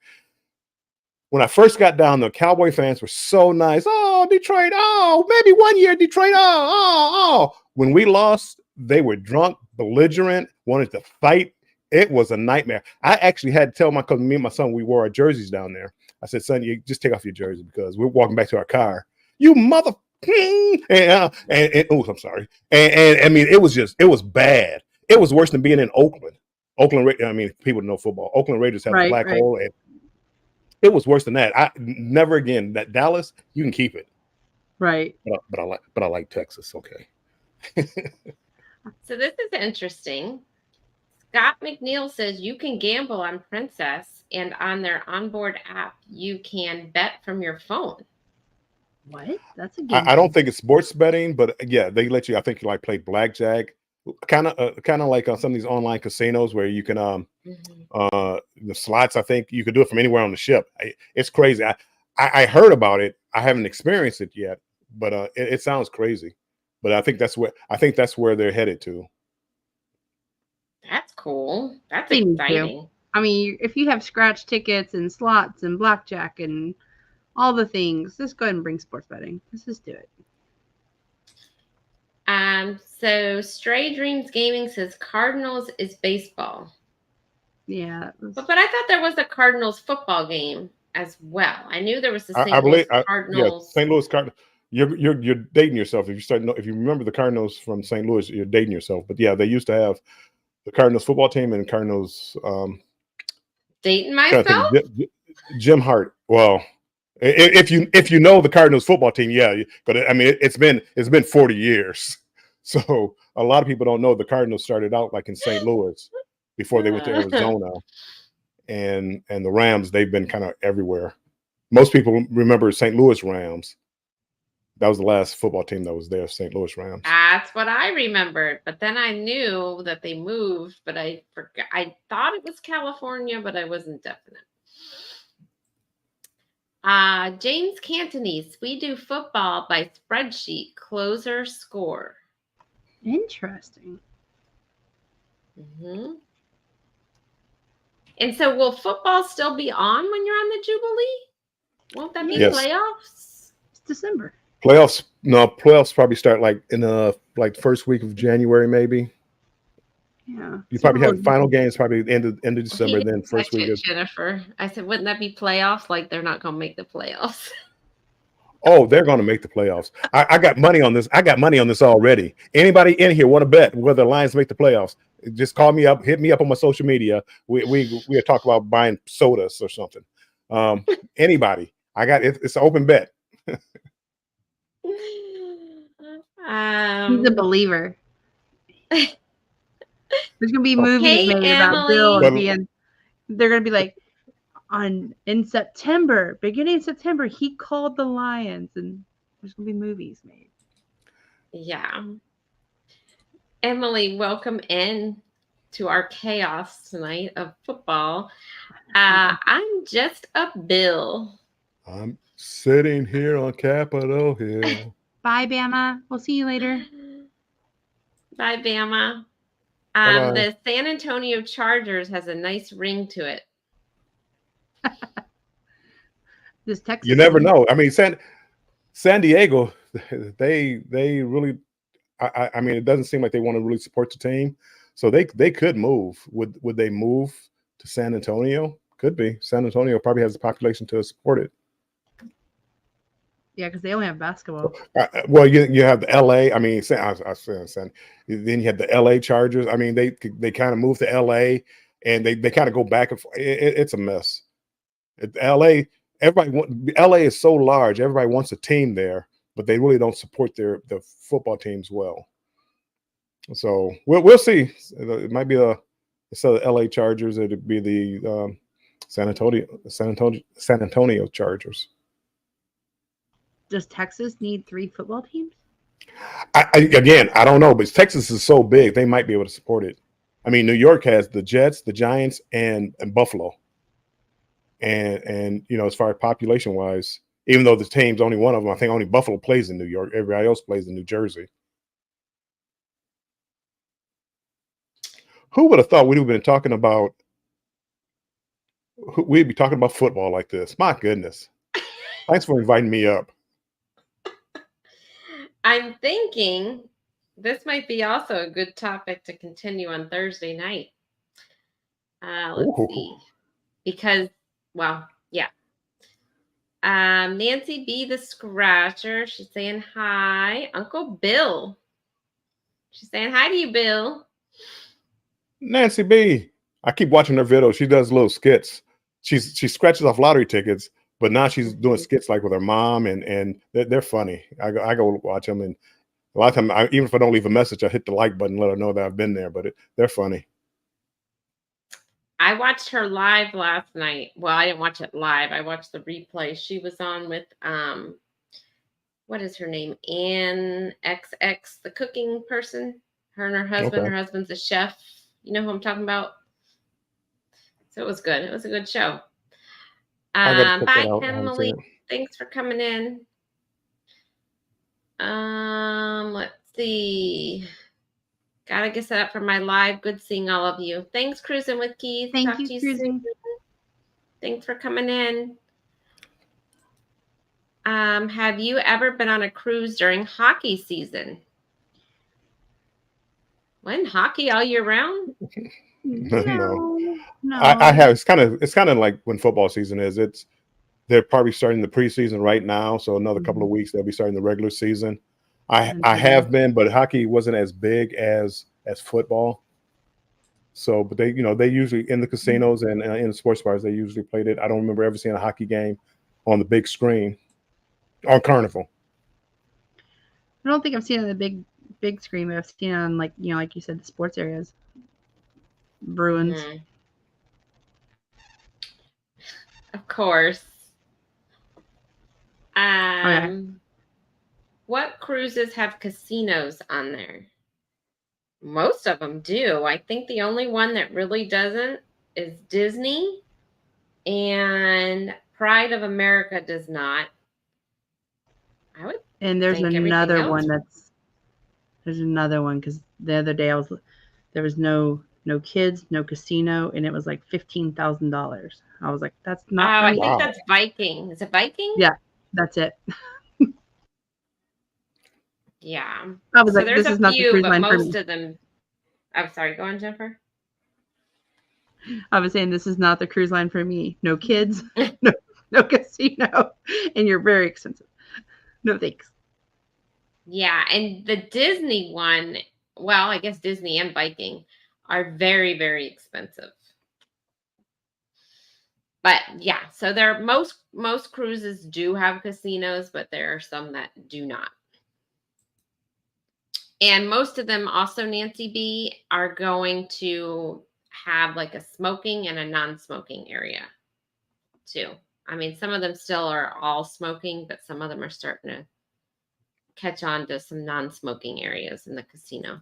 When I first got down there, Cowboy fans were so nice. Oh, Detroit. Oh, maybe one year Detroit. Oh. When we lost, they were drunk, belligerent, wanted to fight. It was a nightmare. I actually had to tell my cousin, me and my son, we wore our jerseys down there. I said, son, you just take off your jersey because we're walking back to our car. You mother. I'm sorry. And it was bad. It was worse than being in Oakland. People know football. Oakland Raiders have a black hole. And it was worse than that. I never again. That Dallas, you can keep it. Right. But I like Texas. Okay. So this is interesting. Scott McNeil says you can gamble on Princess, and on their onboard app, you can bet from your phone. What? That's a game. I don't think it's sports betting, but yeah, they let you. I think you play blackjack, kind of like on some of these online casinos where you can the slots. I think you could do it from anywhere on the ship. It's crazy. I heard about it. I haven't experienced it yet, but it sounds crazy. But I think that's where they're headed to. That's cool. That's They need to. exciting. I mean, if you have scratch tickets and slots and blackjack and all the things, just go ahead and bring sports betting. Let's just do it. So Stray Dreams Gaming says Cardinals is baseball. Yeah. But I thought there was a Cardinals football game as well. I knew there was the I St. believe, Louis Cardinals. St. Louis Cardinals. You're dating yourself if you remember the Cardinals from St. Louis. You're dating yourself. But yeah, they used to have the Cardinals football team and Cardinals. Dating myself. Jim Hart. Well, if you know the Cardinals football team, yeah. But I mean, it's been 40 years, so a lot of people don't know the Cardinals started out like in St. Louis before they went to Arizona, and the Rams. They've been kind of everywhere. Most people remember St. Louis Rams. That was the last football team that was there, St. Louis Rams. That's what I remembered. But then I knew that they moved, but I forgot. I thought it was California, but I wasn't definite. James Cantonese, we do football by spreadsheet, closer, score. Interesting. Mm-hmm. And so will football still be on when you're on the Jubilee? Won't that be playoffs? It's December. Playoffs probably start like in like first week of January, maybe. Yeah. You probably have final games probably end of December, then first week of Jennifer. I said, wouldn't that be playoffs? Like they're not gonna make the playoffs. Oh, they're gonna make the playoffs. I got money on this. I got money on this already. Anybody in here want to bet whether the Lions make the playoffs? Just call me up, hit me up on my social media. We talk about buying sodas or something. Anybody. I got it, it's an open bet. He's a believer. There's gonna be movies made about Bill being. They're gonna be like, in September, beginning of September, he called the Lions, and there's gonna be movies made. Yeah. Emily, welcome in to our chaos tonight of football. I'm just a Bill. I'm sitting here on Capitol Hill. Bye, Bama. We'll see you later. Bye, Bama. The San Antonio Chargers has a nice ring to it. This Texas. You never know. I mean, San Diego, they really. I mean, it doesn't seem like they want to really support the team, so they could move. Would they move to San Antonio? Could be. San Antonio probably has the population to support it. Yeah, because they only have basketball. Well, you have the LA. I mean, then you have the LA Chargers. I mean, they kind of move to LA, and they kind of go back and forth. It's a mess. LA is so large. Everybody wants a team there, but they really don't support the football teams well. So we'll see. It might be instead of the LA Chargers, it'd be the San Antonio Chargers. Does Texas need 3 football teams? Again, I don't know, but Texas is so big, they might be able to support it. I mean, New York has the Jets, the Giants, and Buffalo. And as far as population wise, even though the team's only one of them, I think only Buffalo plays in New York. Everybody else plays in New Jersey. Who would have thought we'd be talking about football like this? My goodness. Thanks for inviting me up. I'm thinking this might be also a good topic to continue on Thursday night. Let's see. Because, well, yeah. Nancy B. the Scratcher. She's saying hi. Uncle Bill. She's saying hi to you, Bill. Nancy B. I keep watching her videos. She does little skits. She scratches off lottery tickets, but now she's doing skits like with her mom, and they're funny. I go watch them, and a lot of times, even if I don't leave a message, I hit the like button, let her know that I've been there. But they're funny. I watched her live last night. Well, I didn't watch it live. I watched the replay. She was on with what is her name? Ann XX, the cooking person. Her and her husband. Okay. Her husband's a chef. You know who I'm talking about? So it was good. It was a good show. I got to check that Bye, out. I haven't seen Emily. it. Thanks for coming in. Let's see. Gotta get set up for my live. Good seeing all of you. Thanks, Cruising with Keith. Thank Talk you, to you Cruising. soon. Thanks for coming in. Have you ever been on a cruise during hockey season? When hockey all year round? No. No. I have. It's kind of like when football season is. They're probably starting the preseason right now, so another couple of weeks they'll be starting the regular season. I have been, but hockey wasn't as big as football. So, but they usually in the casinos and in the sports bars they usually played it. I don't remember ever seeing a hockey game on the big screen on Carnival. I don't think I've seen it on the big screen, but I've seen it on, like you said, the sports areas. Bruins. Mm-hmm. Of course. What cruises have casinos on there? Most of them do. I think the only one that really doesn't is Disney, and Pride of America does not. And there's think another everything one else- there's another one because the other day there was no kids, no casino, and it was like $15,000. I was like, that's not. I think Wow. that's Viking. Is it Viking? Yeah, that's it. Yeah. I was So like, there's this a is not the few, cruise but line for most me. of them. I'm sorry. Go on, Jennifer. I was saying this is not the cruise line for me. No kids, no casino, and you're very expensive. No thanks. Yeah, and the Disney one, well, I guess Disney and Viking are very, very expensive. But yeah, so most cruises do have casinos, but there are some that do not. And most of them also, Nancy B, are going to have like a smoking and a non-smoking area too. I mean, some of them still are all smoking, but some of them are starting to catch on to some non-smoking areas in the casino.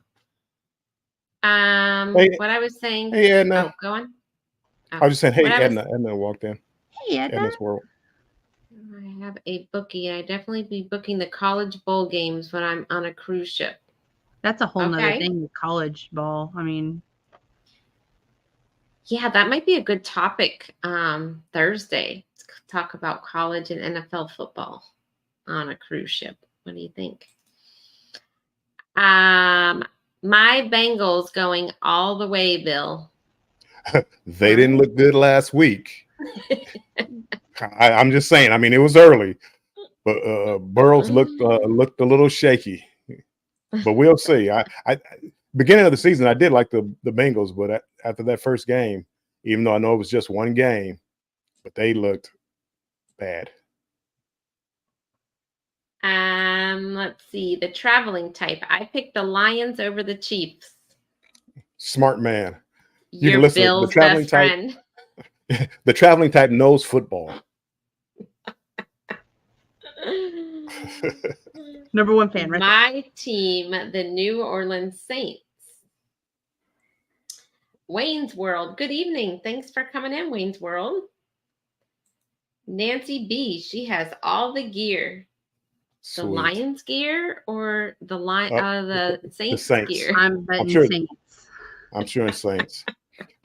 What I was saying. Hey, Edna. Oh, go on. Oh, I was just saying, hey, Edna walked in. Hey, Edna. Edna's World. I have a bookie. I definitely be booking the college bowl games when I'm on a cruise ship. That's a whole nother thing, college ball. I mean, yeah, that might be a good topic Thursday. Let's talk about college and NFL football on a cruise ship. What do you think? My Bengals going all the way, Bill. They didn't look good last week. I'm just saying. I mean, it was early, but Burrows looked a little shaky. But we'll see. I beginning of the season, I did like the Bengals, but after that first game, even though I know it was just one game, but they looked bad. Let's see. The traveling type. I picked the Lions over the Chiefs. Smart man. You Your can listen. Bill's The traveling best type. friend. The traveling type knows football. Number one fan, right? My team, the New Orleans Saints. Wayne's World. Good evening. Thanks for coming in, Wayne's World. Nancy B. She has all the gear. The Sweet. Lions gear or the Saints, Saints. gear? I'm betting Saints. I'm sure it's Saints.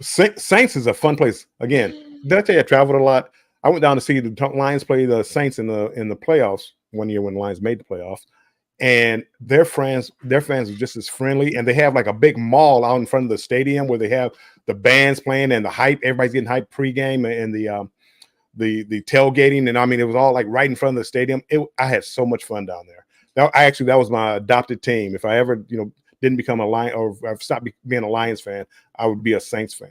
Saints is a fun place. Again, did I tell you I traveled a lot? I went down to see the Lions play the Saints in the playoffs one year when the Lions made the playoffs. And their fans are just as friendly, and they have like a big mall out in front of the stadium where they have the bands playing and the hype. Everybody's getting hyped pregame and the tailgating, and I mean it was all like right in front of the stadium. I had so much fun down there. That was my adopted team. If I ever didn't become a Lion or I've stopped being a Lions fan, I would be a Saints fan.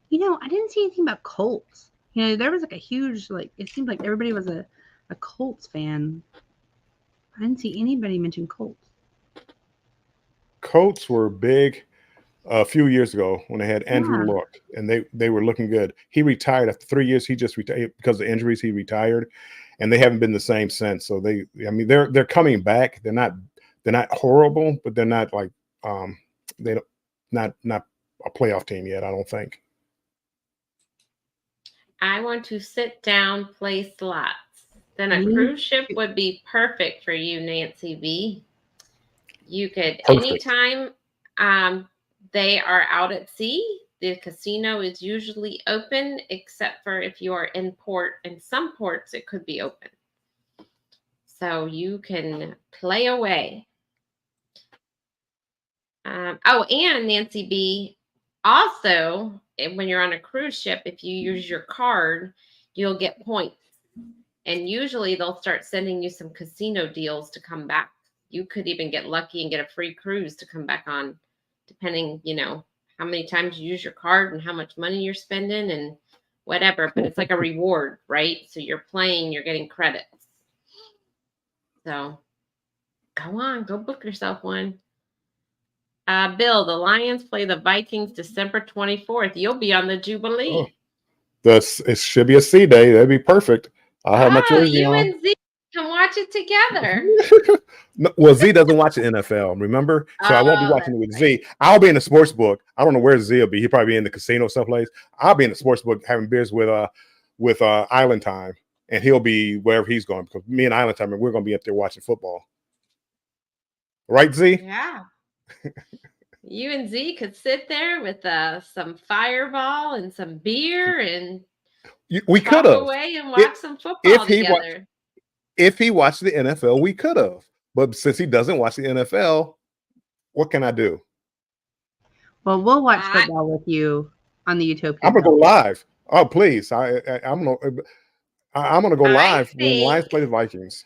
I didn't see anything about Colts. There was like a huge it seemed like everybody was a Colts fan. I didn't see anybody mention Colts. Colts were big a few years ago when they had Andrew Luck, and they were looking good. He retired after 3 years. He just retired because of injuries. He retired, and they haven't been the same since. So they're coming back. They're not horrible, but they're not like not a playoff team yet. I don't think. I want to sit down, play slots. Then a Me cruise ship would be perfect for you, Nancy B. You could Perfect. anytime they are out at sea, the casino is usually open, except for if you are in port. In some ports, it could be open. So you can play away. Oh, and Nancy B, also, when you're on a cruise ship, if you use your card, you'll get points. And usually they'll start sending you some casino deals to come back. You could even get lucky and get a free cruise to come back on, depending, how many times you use your card and how much money you're spending and whatever. But it's like a reward, right? So you're playing, you're getting credits. So go book yourself one. Bill, the Lions play the Vikings December 24th. You'll be on the Jubilee. It should be a C day. That'd be perfect. I'll have my jersey you on. and Z can watch it together. No, well, Z doesn't watch the NFL, remember? So I won't be watching it with Z. I'll be in the sports book. I don't know where Z will be. He'll probably be in the casino someplace. I'll be in the sports book having beers with Island Time, and he'll be wherever he's going, because me and Island Time, we're going to be up there watching football. Right, Z? Yeah. You and Z could sit there with some Fireball and some beer and we could have away and watch some football together. If he watched the NFL, we could have. But since he doesn't watch the NFL, what can I do? Well, we'll watch football with you on the Utopia. I'm gonna go live. Oh, please! I'm gonna go live when Lions play the Vikings.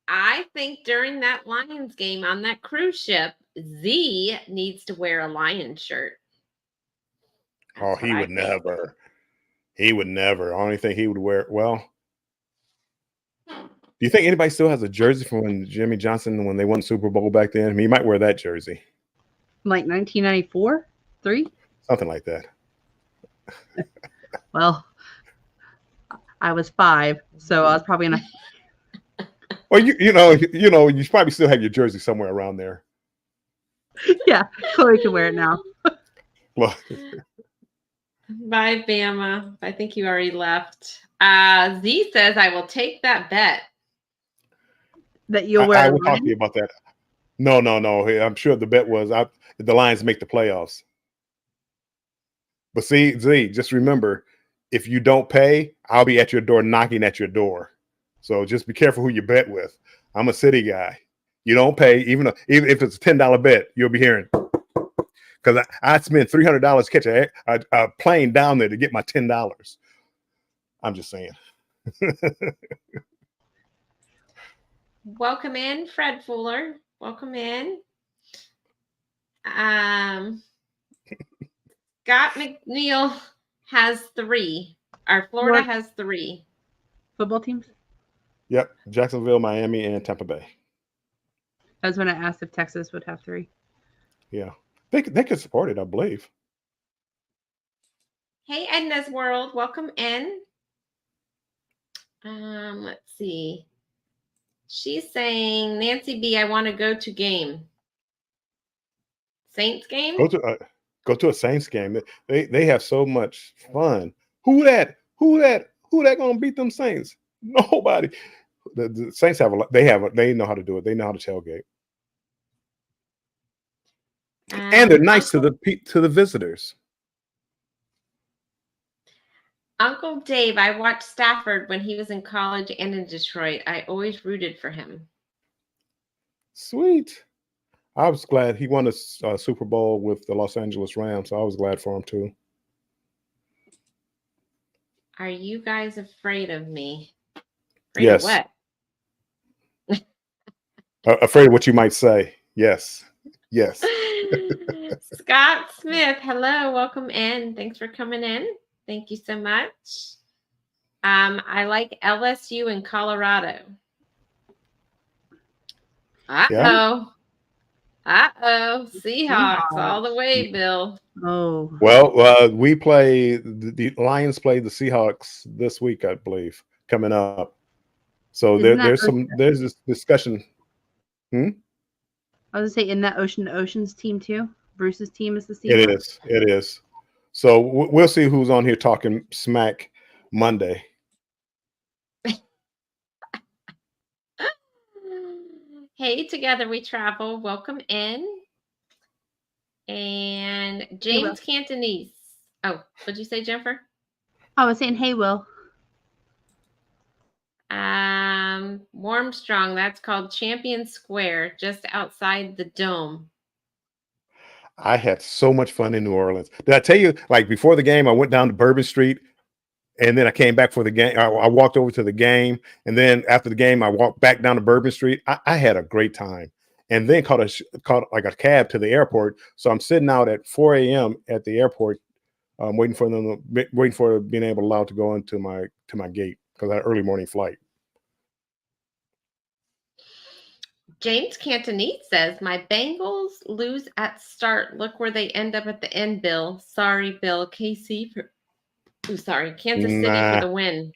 I think during that Lions game on that cruise ship, Z needs to wear a Lions shirt. That's he would never. He would never. I only think he would wear. Well, do you think anybody still has a jersey from when Jimmy Johnson, when they won Super Bowl back then? I mean, he might wear that jersey. Like 1994, 3, something like that. Well, I was 5, so I was probably in a. Well, you probably still have your jersey somewhere around there. Yeah, Chloe can wear it now. Well. Bye, Bama. I think you already left. Z says, I will take that bet. That you'll wear. I will talk to you about that. No. I'm sure the bet was the Lions make the playoffs. But see, Z, just remember, if you don't pay, I'll be at your door knocking at your door. So just be careful who you bet with. I'm a city guy. You don't pay, even if it's a $10 bet, you'll be hearing. Because I spent $300 to catch a plane down there to get my $10. I'm just saying. Welcome in, Fred Fuller. Welcome in. Scott McNeil has 3. Our Florida has 3 football teams. Yep, Jacksonville, Miami, and Tampa Bay. That's when I asked if Texas would have 3. Yeah. They could support it, I believe. Hey, Edna's World. Welcome in. Let's see. She's saying, Nancy B, I want to go to game. Saints game? Go to a Saints game. They have so much fun. Who that gonna beat them Saints? Nobody. The Saints they know how to do it. They know how to tailgate. And they're nice to the visitors. Uncle Dave, I watched Stafford when he was in college and in Detroit. I always rooted for him. Sweet. I was glad he won a Super Bowl with the Los Angeles Rams. So I was glad for him too. Are you guys afraid of me? Yes. Of what? Afraid of what you might say. Yes. Yes. Scott Smith, hello, welcome in. Thanks for coming in. Thank you so much. I like LSU in Colorado. Uh-oh. Seahawks all the way, Bill. Oh. Well, we play the Lions play the Seahawks this week, I believe, coming up. So there's this discussion. I was gonna say, in that Ocean's team too. Bruce's team is the Seahawks. It is. So we'll see who's on here talking smack Monday. Hey, together we travel. Welcome in. And James Cantonese. Oh, what'd you say, Jennifer? I was saying, hey, Will. Warmstrong, that's called Champion Square, just outside the Dome. I had so much fun in New Orleans. Did I tell you, like before the game, I went down to Bourbon Street and then I came back for the game. I walked over to the game. And then after the game, I walked back down to Bourbon Street. I had a great time. And then caught like a cab to the airport. So I'm sitting out at 4 a.m. at the airport, waiting for being allowed to go into my gate because I had an early morning flight. James Cantonese says, my Bengals lose at start. Look where they end up at the end, Bill. Sorry, Bill. KC for, Kansas City for the win.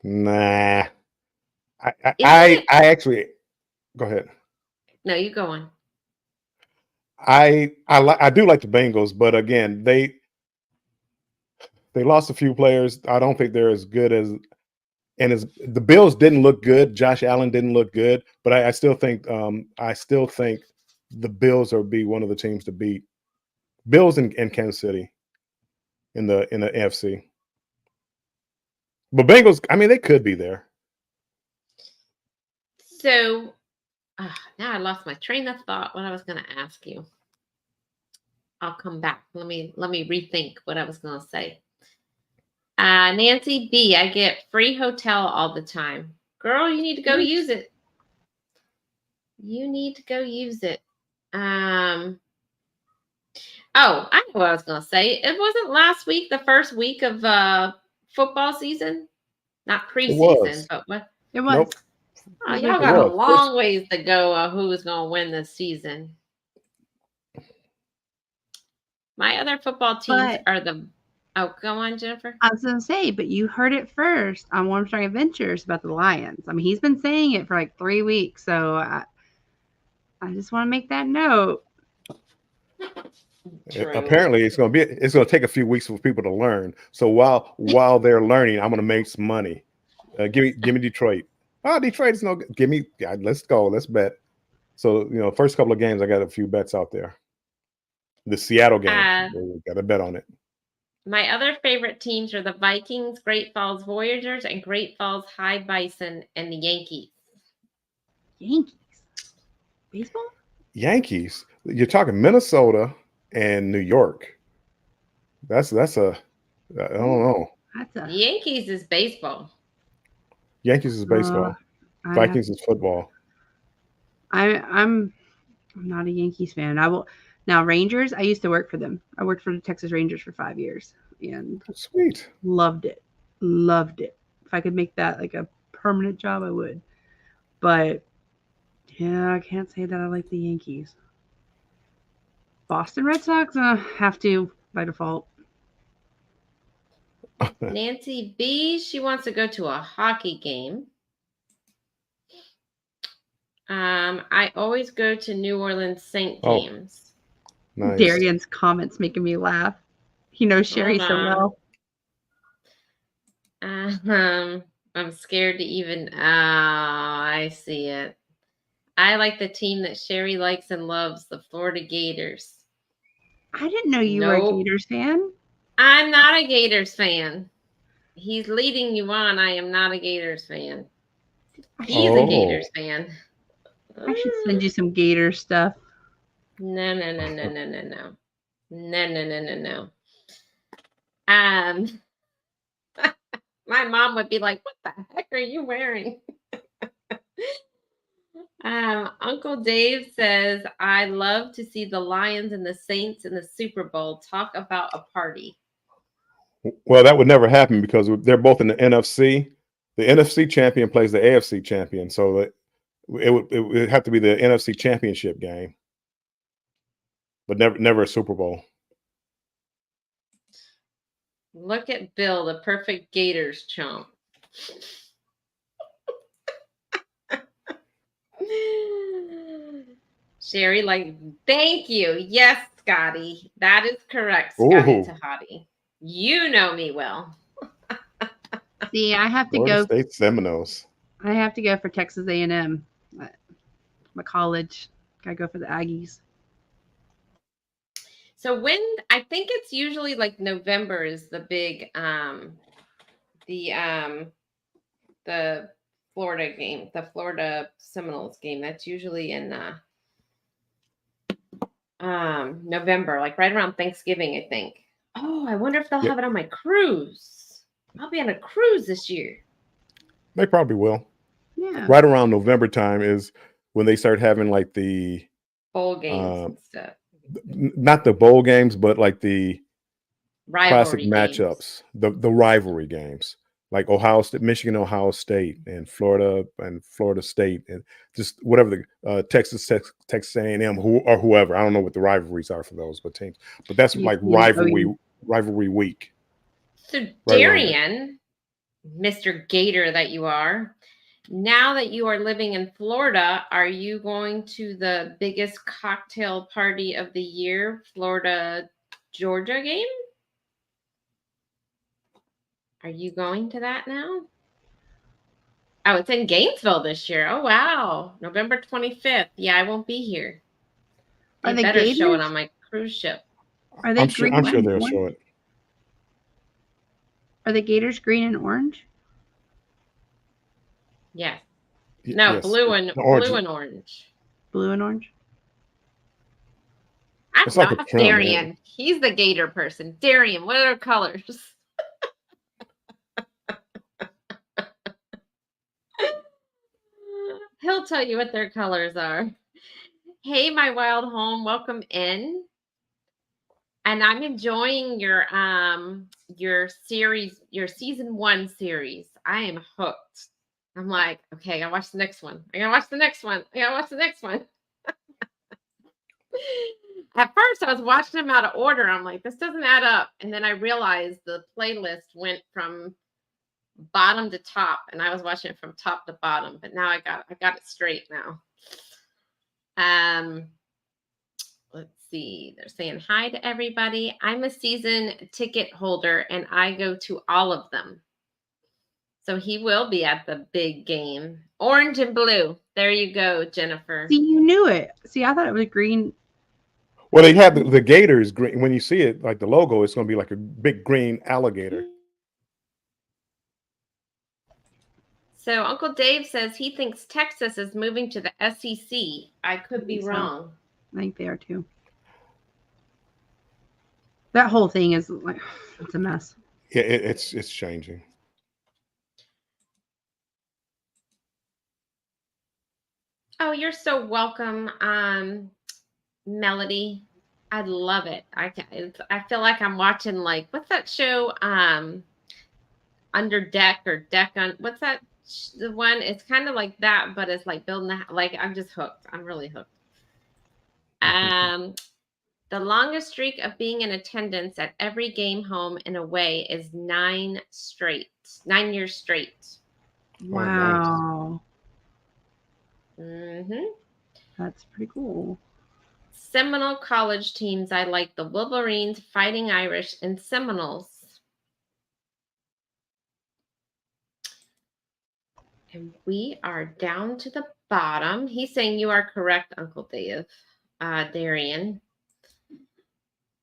Nah. I actually, go ahead. No, you go on. I do like the Bengals, but again, they lost a few players. I don't think they're as good as the Bills didn't look good. Josh Allen didn't look good, but I still think the Bills will be one of the teams to beat. Bills and Kansas City in the AFC. But Bengals, I mean, they could be there. So now I lost my train of thought. What I was going to ask you. I'll come back. Let me rethink what I was going to say. Nancy B, I get free hotel all the time. Girl, you need to go use it. You need to go use it. Oh, I know what I was going to say. It wasn't last week, the first week of football season? Not preseason, but what? It was. Nope. Oh, y'all got a long ways to go who is going to win this season. My other football teams are the... Oh, go on, Jennifer. I was going to say, but you heard it first on Warmstrong Adventures about the Lions. I mean, he's been saying it for like 3 weeks, so I just want to make that note. Apparently, it's going to take a few weeks for people to learn. So while they're learning, I'm going to make some money. Give me Detroit. Oh, Detroit is no good. Give me. Let's go. Let's bet. So first couple of games, I got a few bets out there. The Seattle game, we got a bet on it. My other favorite teams are the Vikings, Great Falls Voyagers, and Great Falls High Bison, and the Yankees. Yankees? Baseball? Yankees? You're talking Minnesota and New York. That's a I don't know. The Yankees is baseball. Yankees is baseball. Vikings is football. I'm not a Yankees fan. Now, Rangers, I used to work for them. I worked for the Texas Rangers for 5 years and sweet. Loved it. If I could make that like a permanent job, I would. But yeah, I can't say that I like the Yankees. Boston Red Sox, have to by default. Nancy B, she wants to go to a hockey game. I always go to New Orleans Saint games. Nice. Darian's comments making me laugh. He knows Sherry so well. I'm scared to even. Oh, I see it. I like the team that Sherry likes and loves, the Florida Gators. I didn't know you were a Gators fan. I'm not a Gators fan. He's leading you on. I am not a Gators fan. He's a Gators fan. I should send you some Gator stuff. No. My mom would be like, what the heck are you wearing? Uncle Dave says, I love to see the Lions and the Saints in the Super Bowl. Talk about a party. Well, that would never happen because they're both in the NFC. The NFC champion plays the AFC champion. So it would have to be the NFC championship game. But never a Super Bowl. Look at Bill, the perfect Gators chump. Sherry, thank you. Yes, Scotty. That is correct, Scotty Tahati. You know me well. See, I have to Florida go. State Seminoles. I have to go for Texas A&M. My college. Gotta go for the Aggies. So when I think it's usually like November is the big the Florida game, the Florida Seminoles game. That's usually in November, like right around Thanksgiving, I think. Oh, I wonder if they'll Yep. have it on my cruise. I'll be on a cruise this year. They probably will. Yeah. Right around November time is when they start having like the Bowl games and stuff. not the bowl games, but like the classic Rivalry matchups, the rivalry games, like Michigan, Ohio State, and Florida State, and just whatever the Texas A&M, whoever. I don't know what the rivalries are for those, but teams. But that's like rivalry week. So Darian, Mr. Gator that you are, now that you are living in Florida, are you going to the biggest cocktail party of the year, Florida Georgia game? Are you going to that now? Oh, it's in Gainesville this year. Oh, wow. November 25th. Yeah, I won't be here. They better show it on my cruise ship. Are they I'm sure they'll show it. Are the Gators green and orange? Yes. No, yes. Blue and orange. Blue and orange? I'm not Darian. He's the Gator person. Darian, what are colors? He'll tell you what their colors are. Hey, my wild home, welcome in. And I'm enjoying your series, your season 1 series. I am hooked. I'm like, okay, I gotta watch the next one. I gotta watch the next one. At first, I was watching them out of order. I'm like, this doesn't add up. And then I realized the playlist went from bottom to top, and I was watching it from top to bottom. But now I got it straight now. Let's see. They're saying hi to everybody. I'm a season ticket holder, and I go to all of them. So he will be at the big game. Orange and blue. There you go, Jennifer. See, you knew it. See, I thought it was green. Well, they have the Gators green. When you see it, like the logo, it's going to be like a big green alligator. So Uncle Dave says he thinks Texas is moving to the SEC. I could be wrong. I think they are too. That whole thing is like, it's a mess. Yeah, it's changing. Oh, you're so welcome, Melody. I love it. I feel like I'm watching, like, what's that show? Under Deck or Deck on, what's that? The one, it's kind of like that, but it's like building like, I'm just hooked. I'm really hooked. The longest streak of being in attendance at every game, home and away is 9 years straight. Wow. That's pretty cool. Seminole college teams. I like the Wolverines, Fighting Irish, and Seminoles. And we are down to the bottom. He's saying you are correct, Uncle Dave, Darian.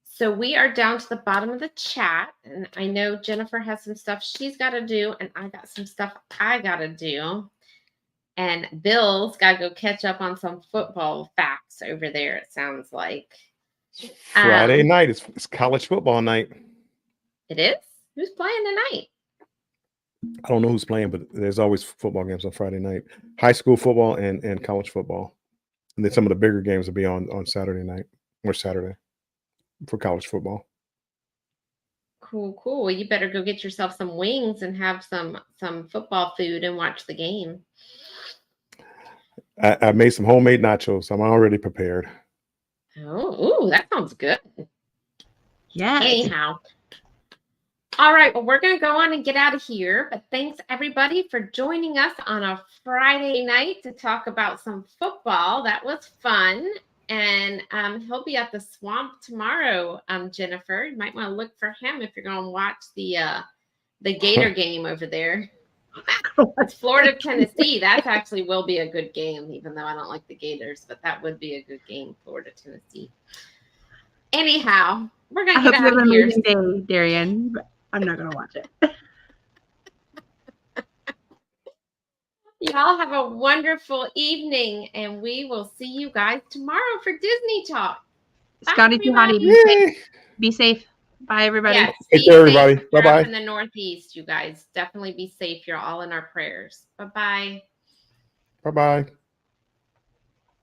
So we are down to the bottom of the chat. And I know Jennifer has some stuff she's got to do, and I got some stuff I got to do. And Bill's got to go catch up on some football facts over there, it sounds like. Friday night. It's college football night. It is? Who's playing tonight? I don't know who's playing, but there's always football games on Friday night. High school football and college football. And then some of the bigger games will be on Saturday night or Saturday for college football. Cool. Well, you better go get yourself some wings and have some football food and watch the game. I made some homemade nachos. I'm already prepared. Oh, that sounds good. Yeah. Anyhow. All right. Well, we're going to go on and get out of here. But thanks, everybody, for joining us on a Friday night to talk about some football. That was fun. And he'll be at the Swamp tomorrow, Jennifer. You might want to look for him if you're going to watch the the Gator game over there. It's Florida, Tennessee. That actually will be a good game, even though I don't like the Gators, but that would be a good game, Florida, Tennessee. Anyhow, we're going I to hope get you out have of an here. amazing day, Darian. But I'm not gonna watch it. Y'all have a wonderful evening, and we will see you guys tomorrow for Disney Talk. Scotty everybody. Tuhani, be safe. Bye, everybody. Yes, Take be care, safe everybody. if you're up Bye-bye. in the Northeast, you guys. Definitely be safe. You're all in our prayers. Bye-bye. Bye-bye.